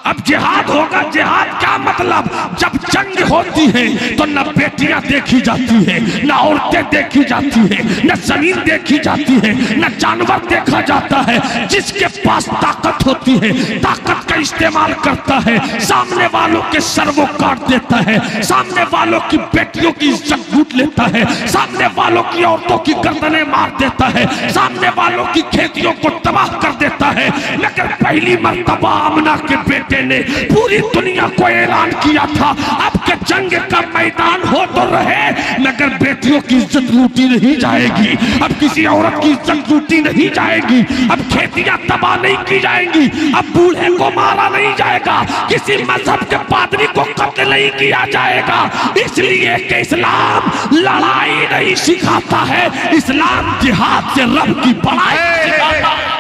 अब जिहाद होगा। जिहाद क्या मतलब? जब जंग होती है तो न बेटियां देखी जाती है, न औरतें देखी जाती है, न जमीन देखी जाती है, न जानवर देखा जाता है। जिसके पास ताकत होती है ताकत का इस्तेमाल करता है, सामने वालों के सर वो काट देता है, सामने वालों की बेटियों की इज्जत लूट लेता है, सामने वालों की औरतों की गर्दनें मार देता है, सामने वालों की खेतियों को तबाह कर देता है। मगर पहली मर्तबा आमना के बेटे ने पूरी दुनिया को ऐलान किया था अब के जंग का मैदान हो तो रहे मगर बेटियों की इज्जत लूटी नहीं जाएगी, अब किसी औरत की इज्जत लूटी नहीं जाएगी, अब खेतियां तबाह नहीं की जाएंगी, अब बूढ़े को मारा नहीं जाएगा, किसी मजहब के पादरी को कत्ल नहीं किया जाएगा। इसलिए कि इस्लाम लड़ाई नहीं सिखाता है, इस्लाम जिहाद से रब की बड़ाई सिखाता है।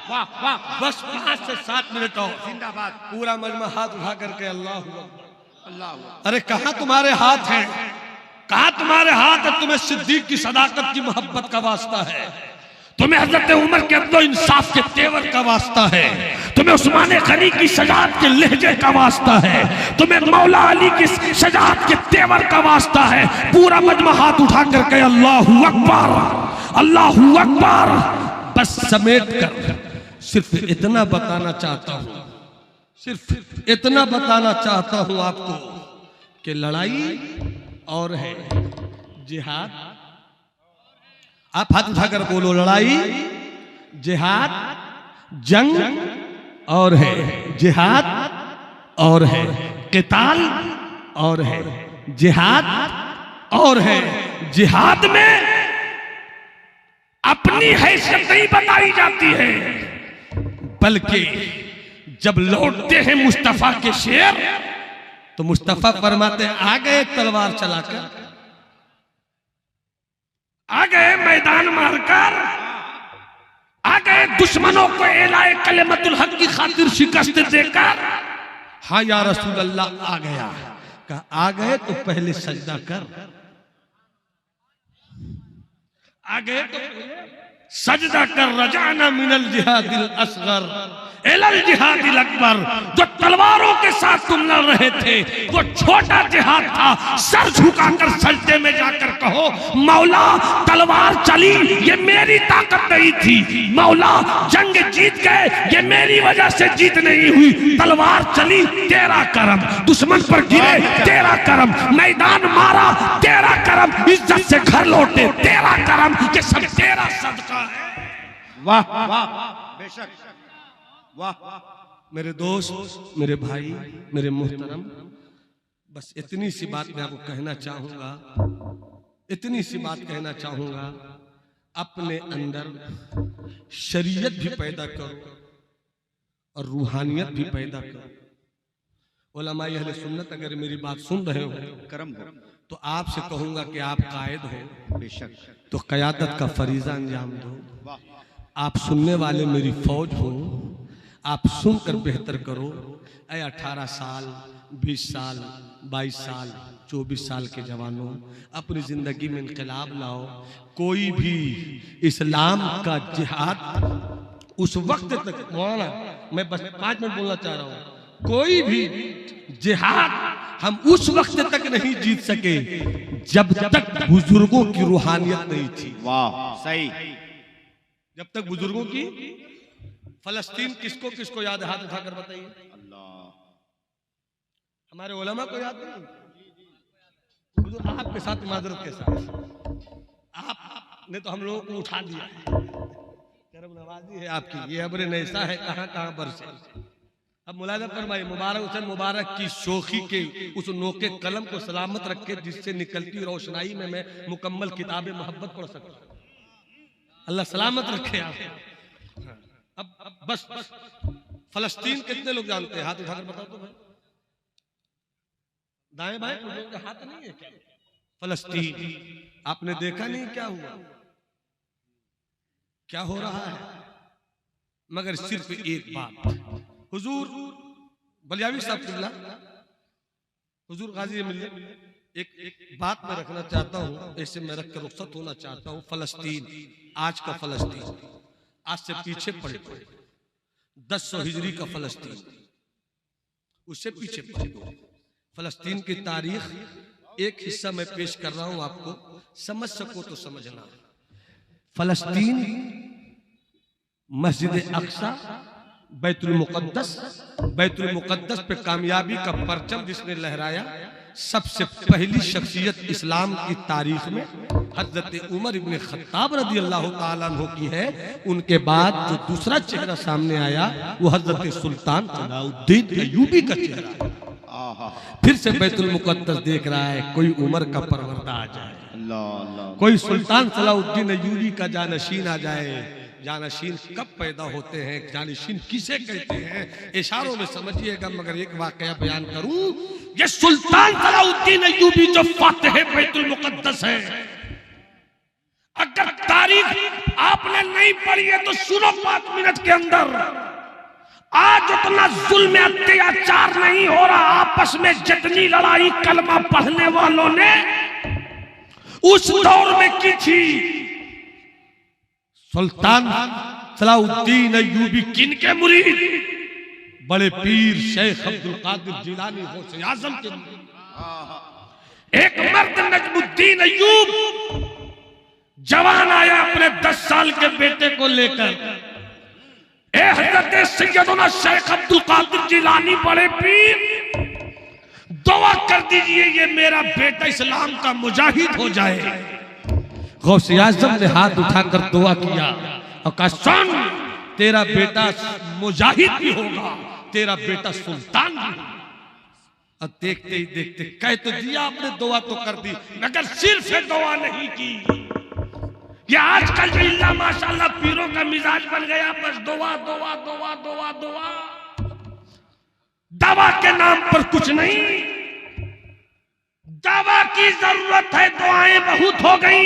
वाह वाह। बस 5 से 7 मिनट और जिंदाबाद। पूरा मजमा हाथ उठा करके अल्लाह अल्लाह। अरे कहां तुम्हारे हाथ हैं? कहां तुम्हारे हाथ है? तुम्हें सिद्दीक की सदाकत की मोहब्बत का वास्ता है, तुम्हें हजरत उमर के अदल इंसाफ के तेवर का वास्ता है, तुम्हें उस्मान गनी की शजाअत के लहजे का वास्ता है, तुम्हें मौला अली की शजाअत के तेवर का वास्ता है। पूरा मजमा हाथ उठा करके अल्लाहू अकबर, अल्लाहू अकबर। बस समेट कर सिर्फ इतना बताना चाहता हूं, सिर्फ इतना बताना चाहता हूं आपको कि लड़ाई और है, जिहाद। आप हाथ उठाकर बोलो, लड़ाई, जिहाद, जंग और है, जिहाद और है, क़िताल और है, जिहाद और है। जिहाद में अपनी हैसियत नहीं बताई जाती है, बल्कि जब लौटते हैं मुस्तफा के शेर तो मुस्तफा फरमाते हैं, आ गए तलवार चलाकर, आ गए मैदान मारकर, आ गए दुश्मनों को एलाए कलिमतुल हक की खातिर शिकस्त देकर। हाँ या रसूल अल्लाह, आ गया। कहा आ गए तो पहले सजदा कर, आ गए तो सजदा कर। रजाना मिनल जिहादिल असगर इलल जिहादिल अकबर। जो तलवारों के साथ तुम लड़ रहे थे वो छोटा जिहाद था। सर झुकाकर सजदे में जाकर कहो, मौला तलवार चली ये मेरी ताकत नहीं थी, मौला जंग जीत गए ये मेरी वजह से जीत नहीं हुई, तलवार चली तेरा करम, दुश्मन पर गिरे तेरा करम, मैदान मारा तेरा करम, इज्जत से घर लौटे तेरा करम, ये सब तेरा सदका है। वाह वाह, बेशक, वाह। मेरे दोस्त, मेरे भाई, मेरे मोहतरम, बस इतनी सी बात मैं आपको कहना चाहूंगा, इतनी सी बात कहना चाहूंगा। अपने अंदर शरीयत भी पैदा करो और रूहानियत भी पैदा करो। उलमाए अहले सुन्नत अगर मेरी बात सुन रहे हो करम हो, तो आपसे कहूंगा कि आप कायद हो बेशक, तो क़यादत का फरीजा अंजाम दो। आप सुनने वाले मेरी फौज हो, आप सुनकर बेहतर करो। 18 साल, 20 साल, 22 साल, 24 साल के जवानों, अपनी जिंदगी में इनकलाब लाओ। कोई भी इस्लाम का जिहाद उस वक्त तक, मौलाना मैं बस 5 मिनट बोलना चाह रहा हूं, कोई भी जिहाद हम उस वक्त तक नहीं जीत सके जब तक बुजुर्गों की रूहानियत नहीं थी। वाह, सही। जब तक बुजुर्गों की, फलस्तीन किसको किसको याद है? हाथ उठाकर बताइए। अल्लाह, हमारे उलमा को याद नहीं? हुजूर आपके साथ माजरत के साथ आपने तो हम लोगों को उठा दिया है। करम नवाजी है आपकी, ये अब्र नैसा है कहां कहां बरसे। अब मुलाजा फरमाइए, मुबारक हुसैन मुबारक की शोखी के उस नोके कलम को सलामत रखे जिससे निकलती रोशनाई में मैं मुकम्मल किताब मोहब्बत पढ़ सकूं। अल्लाह सलामत रखे आप। अब बस फलस्तीन कितने लोग जानते हैं? हाथ उठाकर बताओ तो भाई। दाएं बाएं लोगों के हाथ नहीं है क्या? फलस्तीन आपने देखा नहीं क्या हुआ, क्या हो रहा है? मगर सिर्फ एक बात, हुजूर बलियावी साहब किबला, हुजूर गाजी मिल्ले, एक बात मैं रखना चाहता हूं, ऐसे मैं रख कर रुखसत होना चाहता हूं। फलस्तीन, आज का फलस्तीन, आज से पीछे पड़े 1000 हिजरी का फलस्तीन, उससे पीछे पड़े फलस्तीन की तारीख एक हिस्सा मैं पेश कर रहा हूं आपको, समझ सको तो समझना। फलस्तीन, मस्जिद अक्सा, बैतुल मुक़द्दस पे कामयाबी का परचम जिसने लहराया, सबसे पहली शख्सियत इस्लाम की तारीख में हजरत उमर इब्ने खत्ताब रज़ी अल्लाह ताला अन्हु की है। उनके बाद जो दूसरा चेहरा सामने आया वो हजरत सुल्तान सलाउद्दीन अय्यूबी का चेहरा है। फिर से बैतुल मुक़द्दस देख रहा है, कोई उमर का परवरदा आ जाए, अल्लाह, कोई सुल्तान सलाउद्दीन अय्यूबी का जानशीन आ जाए। जानशीन कब पैदा होते हैं, जानशीन किसे कहते हैं, इशारों में समझिएगा। मगर एक वाकया बयान करूं, ये सुल्तान सलाउद्दीन अय्यूबी जो फातिह बैतुल मुक़द्दस है, अगर तारीख आपने नहीं पढ़ी है तो सुनो 5 मिनट के अंदर। आज उतना जुल्म अत्याचार नहीं हो रहा, आपस में जितनी लड़ाई कलमा पढ़ने वालों ने उस दौर में की थी। सुल्तान सलाउद्दीन अय्यूबी किनके मुरीद? बड़े पीर शेख अब्दुल कादिर जिलानी गौसे आज़म के मुरीद। एक मर्द नजमुद्दीन अय्यूब जवान आया अपने 10 साल के बेटे को लेकर, ए हजरत सैयदना शेख अब्दुल कादिर जिलानी बड़े पीर, दुआ कर दीजिए ये मेरा बेटा इस्लाम का मुजाहिद हो जाए। गौसे आज़म ने हाथ उठाकर दुआ किया और कहा सुन, तेरा बेटा मुजाहिद भी होगा, तेरा बेटा सुल्तान भी होगा। और देखते ही देखते कह तो दिया आपने, दुआ तो कर दी, मगर सिर्फ दुआ नहीं की। ये आजकल जो इल्ला माशाल्लाह पीरों का मिजाज बन गया, बस दुआ दुआ दुआ दुआ दुआ, दवा के नाम पर कुछ नहीं। दवा की जरूरत है, दुआएं बहुत हो गई।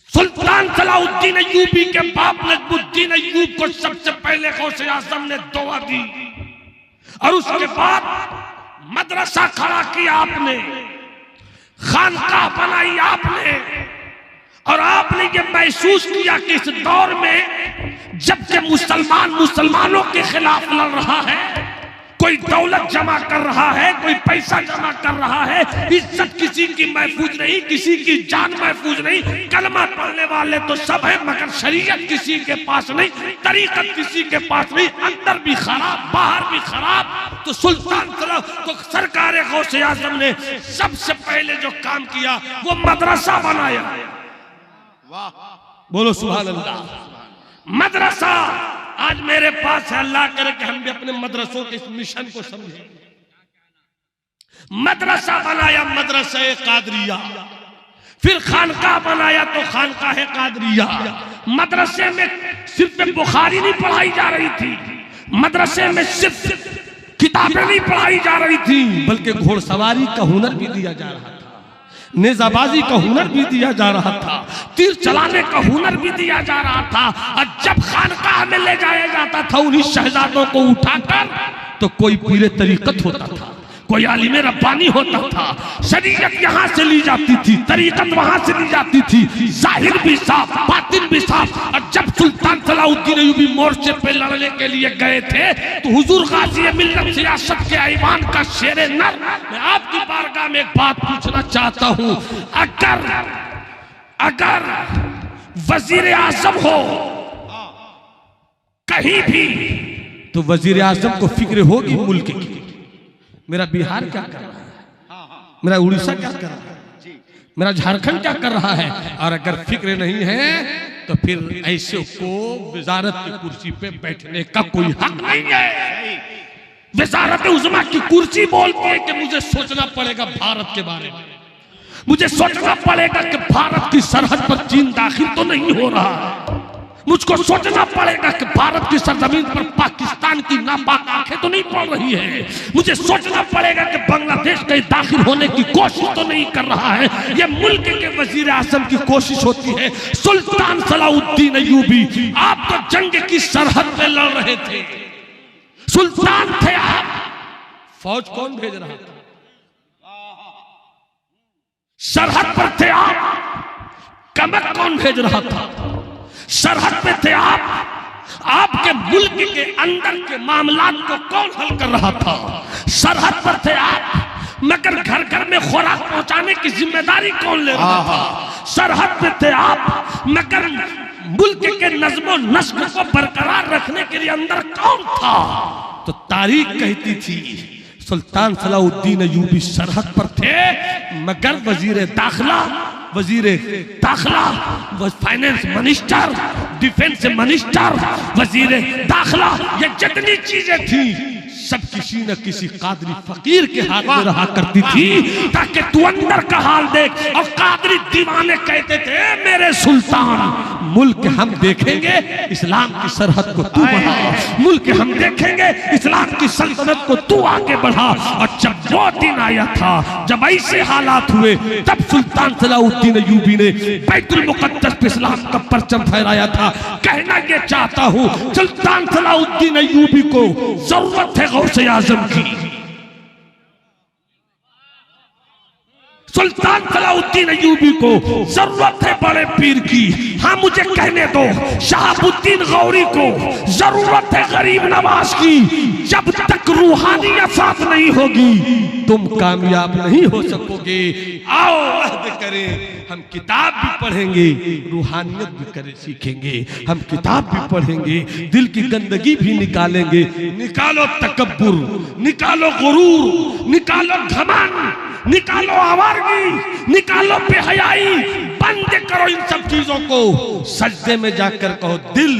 सुल्तान सलाहुद्दीन अय्यूबी के बाप नजमुद्दीन अय्यूब को सबसे पहले गौसे आज़म ने दुआ दी और उसके बाद मदरसा खड़ा किया आपने, खानकाह बनाई आपने। और आपने ये महसूस किया कि इस दौर में जबकि मुसलमान मुसलमानों के खिलाफ लड़ रहा है, कोई दौलत जमा कर रहा है, कोई पैसा जमा कर रहा है, इज्जत किसी की महफूज नहीं, किसी की जान महफूज नहीं। कलमा पढ़ने वाले तो सब है, मगर शरीयत किसी के पास नहीं, तरीकत किसी के पास नहीं, अंदर भी खराब बाहर भी खराब। तो सुल्तान तो सरकार गौसे आज़म ने सबसे पहले जो काम किया वो मदरसा बनाया। बोलो सुभान अल्लाह। मदरसा आज मेरे पास है, अल्लाह करे कि हम भी अपने मदरसों के इस मिशन को समझें। मदरसा बनाया, मदरसा कादरिया, फिर खानकाह बनाया तो खानकाह कादरिया। मदरसे में सिर्फ बुखारी नहीं पढ़ाई जा रही थी, मदरसे में सिर्फ किताबें नहीं पढ़ाई जा रही थी, बल्कि घोड़सवारी का हुनर भी दिया जा रहा था, नेजाबाजी का हुनर भी दिया जा रहा था, तीर चलाने का हुनर भी दिया जा रहा था। और जब खानकाह में ले जाया जाता था उन्हीं शहजादों को उठाकर, तो कोई पीरे तरीकत होता था, कोई आलिम रब्बानी होता था। शरीयत यहाँ से ली जाती थी, तरीकत वहां से ली जाती थी, जाहिर भी साफ बातिन भी साफ। और जब सुल्तान सलाहुद्दीन अय्यूबी मोर्चे पे लड़ने के लिए गए थे तो हुजूर गाज़ी मिल्लत सियासत के ऐवान का शेरे नर, मैं आपकी बारगाह में एक बात पूछना चाहता हूँ। अगर वजीर आजम हो कहीं भी, तो वजीर आजम को फिक्र होगी मुल्क की, मेरा बिहार क्या कर रहा है, मेरा उड़ीसा क्या कर रहा है, मेरा झारखंड क्या कर रहा है। और अगर फिक्र नहीं है तो फिर ऐसे को वजारत की कुर्सी पे बैठने का कोई हक नहीं है। वजारत उज़्मा की कुर्सी बोलती है कि मुझे सोचना पड़ेगा भारत के बारे में, मुझे सोचना पड़ेगा कि भारत की सरहद पर चीन दाखिल तो नहीं हो रहा है, मुझको सोचना पड़ेगा कि भारत की सरजमीन पर पाकिस्तान की नापाक आंखें तो नहीं पड़ रही है, मुझे सोचना पड़ेगा कि बांग्लादेश कहीं दाखिल होने की कोशिश तो नहीं कर रहा है। यह मुल्क के वजीर आज़म की कोशिश होती है। सुल्तान सलाहुद्दीन अय्यूबी, आप तो जंग की सरहद पे लड़ रहे थे, सुल्तान थे आप, फौज कौन भेज रहा था, सरहद पर थे आप, कमर कौन भेज रहा था, सरहद पे थे आप, आपके मुल्क के अंदर के मामलात को कौन हल कर रहा था, सरहद पर थे आप, मगर घर घर में खुराक पहुंचाने की जिम्मेदारी कौन ले रहा था, सरहद पे थे आप, मगर मुल्क के नज्मो नस्ल को बरकरार रखने के लिए अंदर कौन था। तो तारीख कहती थी सुल्तान सलाहुद्दीन अय्यूबी सरहद पर थे, मगर वजीर दाखिला, फाइनेंस मिनिस्टर, डिफेंस मिनिस्टर, वजीर दाखिला, ये जितनी चीजें थी सब किसी न किसी कादरी फकीर के हाथ में रहा करती थी, ताकि तू अंदर का हाल देख। और कादरी दीवाने कहते थे मेरे सुल्तान, मुल्क हम देखेंगे इस्लाम की सरहद को तू बढ़ा, मुल्क हम देखेंगे इस्लाम की सल्तनत को तू आगे बढ़ा। और जब वो दिन आया था, जब ऐसे हालात हुए, तब सुल्तान सलाहुद्दीन अय्यूबी ने बैतुल मुक़द्दस पे इस्लाम का परचम फहराया था। कहना ये चाहता हूँ, सुल्तान सलाहुद्दीन अय्यूबी को जरूरत है गौसे आज़म की, सुल्तान सलाउद्दीन अय्यूबी को जरूरत है बड़े पीर की। हाँ मुझे कहने दो शहाबुद्दीन गौरी को जरूरत है गरीब नवाज की। जब तक रूहानियत साथ नहीं होगी तुम कामयाब नहीं हो सकोगे। आओ अहद करें, हम किताब भी पढ़ेंगे, रूहानियत भी करें सीखेंगे। हम किताब भी पढ़ेंगे, दिल की गंदगी भी निकालेंगे। निकालो तकब्बुर, निकालो गुरूर, निकालो घमंड, निकालो आवारगी, निकालो बेहयाई, बंद करो इन सब चीजों को। सजदे में जाकर कहो दिल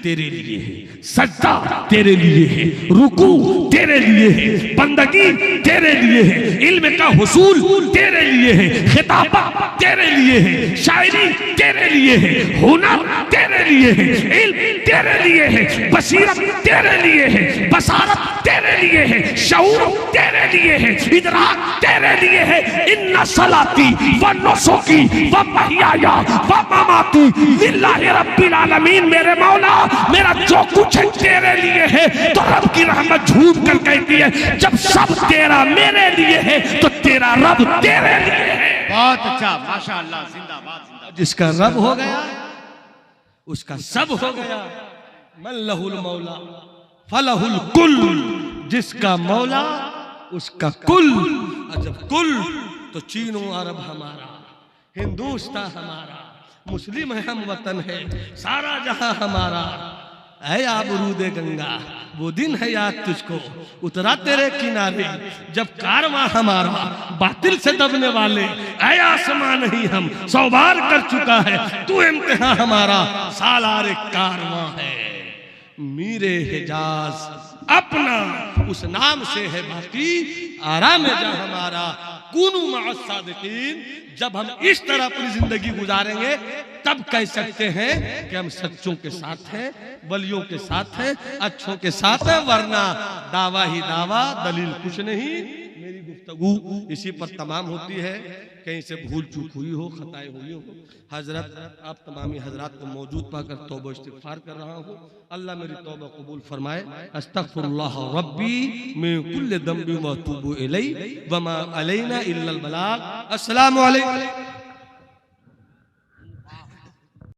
तेरे लिए है, सजदा तेरे लिए है, रुकू तेरे लिए है, बंदगी तेरे लिए है, इल्म का हुसूल तेरे लिए है, खिताबत तेरे लिए है, शायरी तेरे लिए है, हुनर तेरे लिए है, इल्म तेरे लिए है, बसीरत तेरे लिए है, बसारत तेरे लिए है, शऊर तेरे लिए है, इदराक तेरे लिए है। इन्ना सलाती व नुसुकी व महयाया व ममाती लिल्लाहि रब्बिल आलमीन। मेरे मौला मेरा जो कुछ है तेरे लिए है। तो रब की रहमत झूम कर कहती है जब सब तेरा मेरे लिए है तो तेरा रब तेरे लिए है। बहुत अच्छा, माशाअल्लाह, जिंदाबाद जिंदाबाद। जिसका रब हो गया उसका सब हो गया। मन लहुल मौला फलहुल कुल, जिसका मौला उसका कुल। और जब कुल तो चीनो अरब हमारा, हिंदुस्तान हमारा, मुस्लिम है हम वतन है, सारा जहां हमारा। ऐ आबरूदे गंगा वो दिन है याद तुझको उतरा तेरे किनारे, जब कारवां हमारा बातिल से दबने वाले। ऐ आसमां नहीं हम 100 बार कर चुका है तू इम्तिहान हमारा, सालारे कारवां है। मीरे हिजाज अपना उस नाम से है बाकी, आराम है जहां हमारा। कुनू मअस सादिकीन, जब हम इस तरह अपनी जिंदगी गुजारेंगे तब कह सकते हैं कि हम सच्चों के साथ हैं, वलियों के साथ हैं, अच्छों के साथ हैं। वरना दावा ही दावा, दलील कुछ नहीं। मेरी गुफ्तगू इसी पर तमाम होती है। कहीं से भूल चूक हुई हो, खताएं हुई हो, हजरत आप तमामी हजरात को मौजूद पाकर तौबा इस्तिगफार कर रहा हूँ। अल्लाह मेरी तौबा कबूल फरमाए। अस्तगफिरुल्लाह रब्बी मिन कुल्लि दम्बि व अतूबु इलैहि व मा अलैना इल्लल बलाग। अस्सलामु अलैकुम।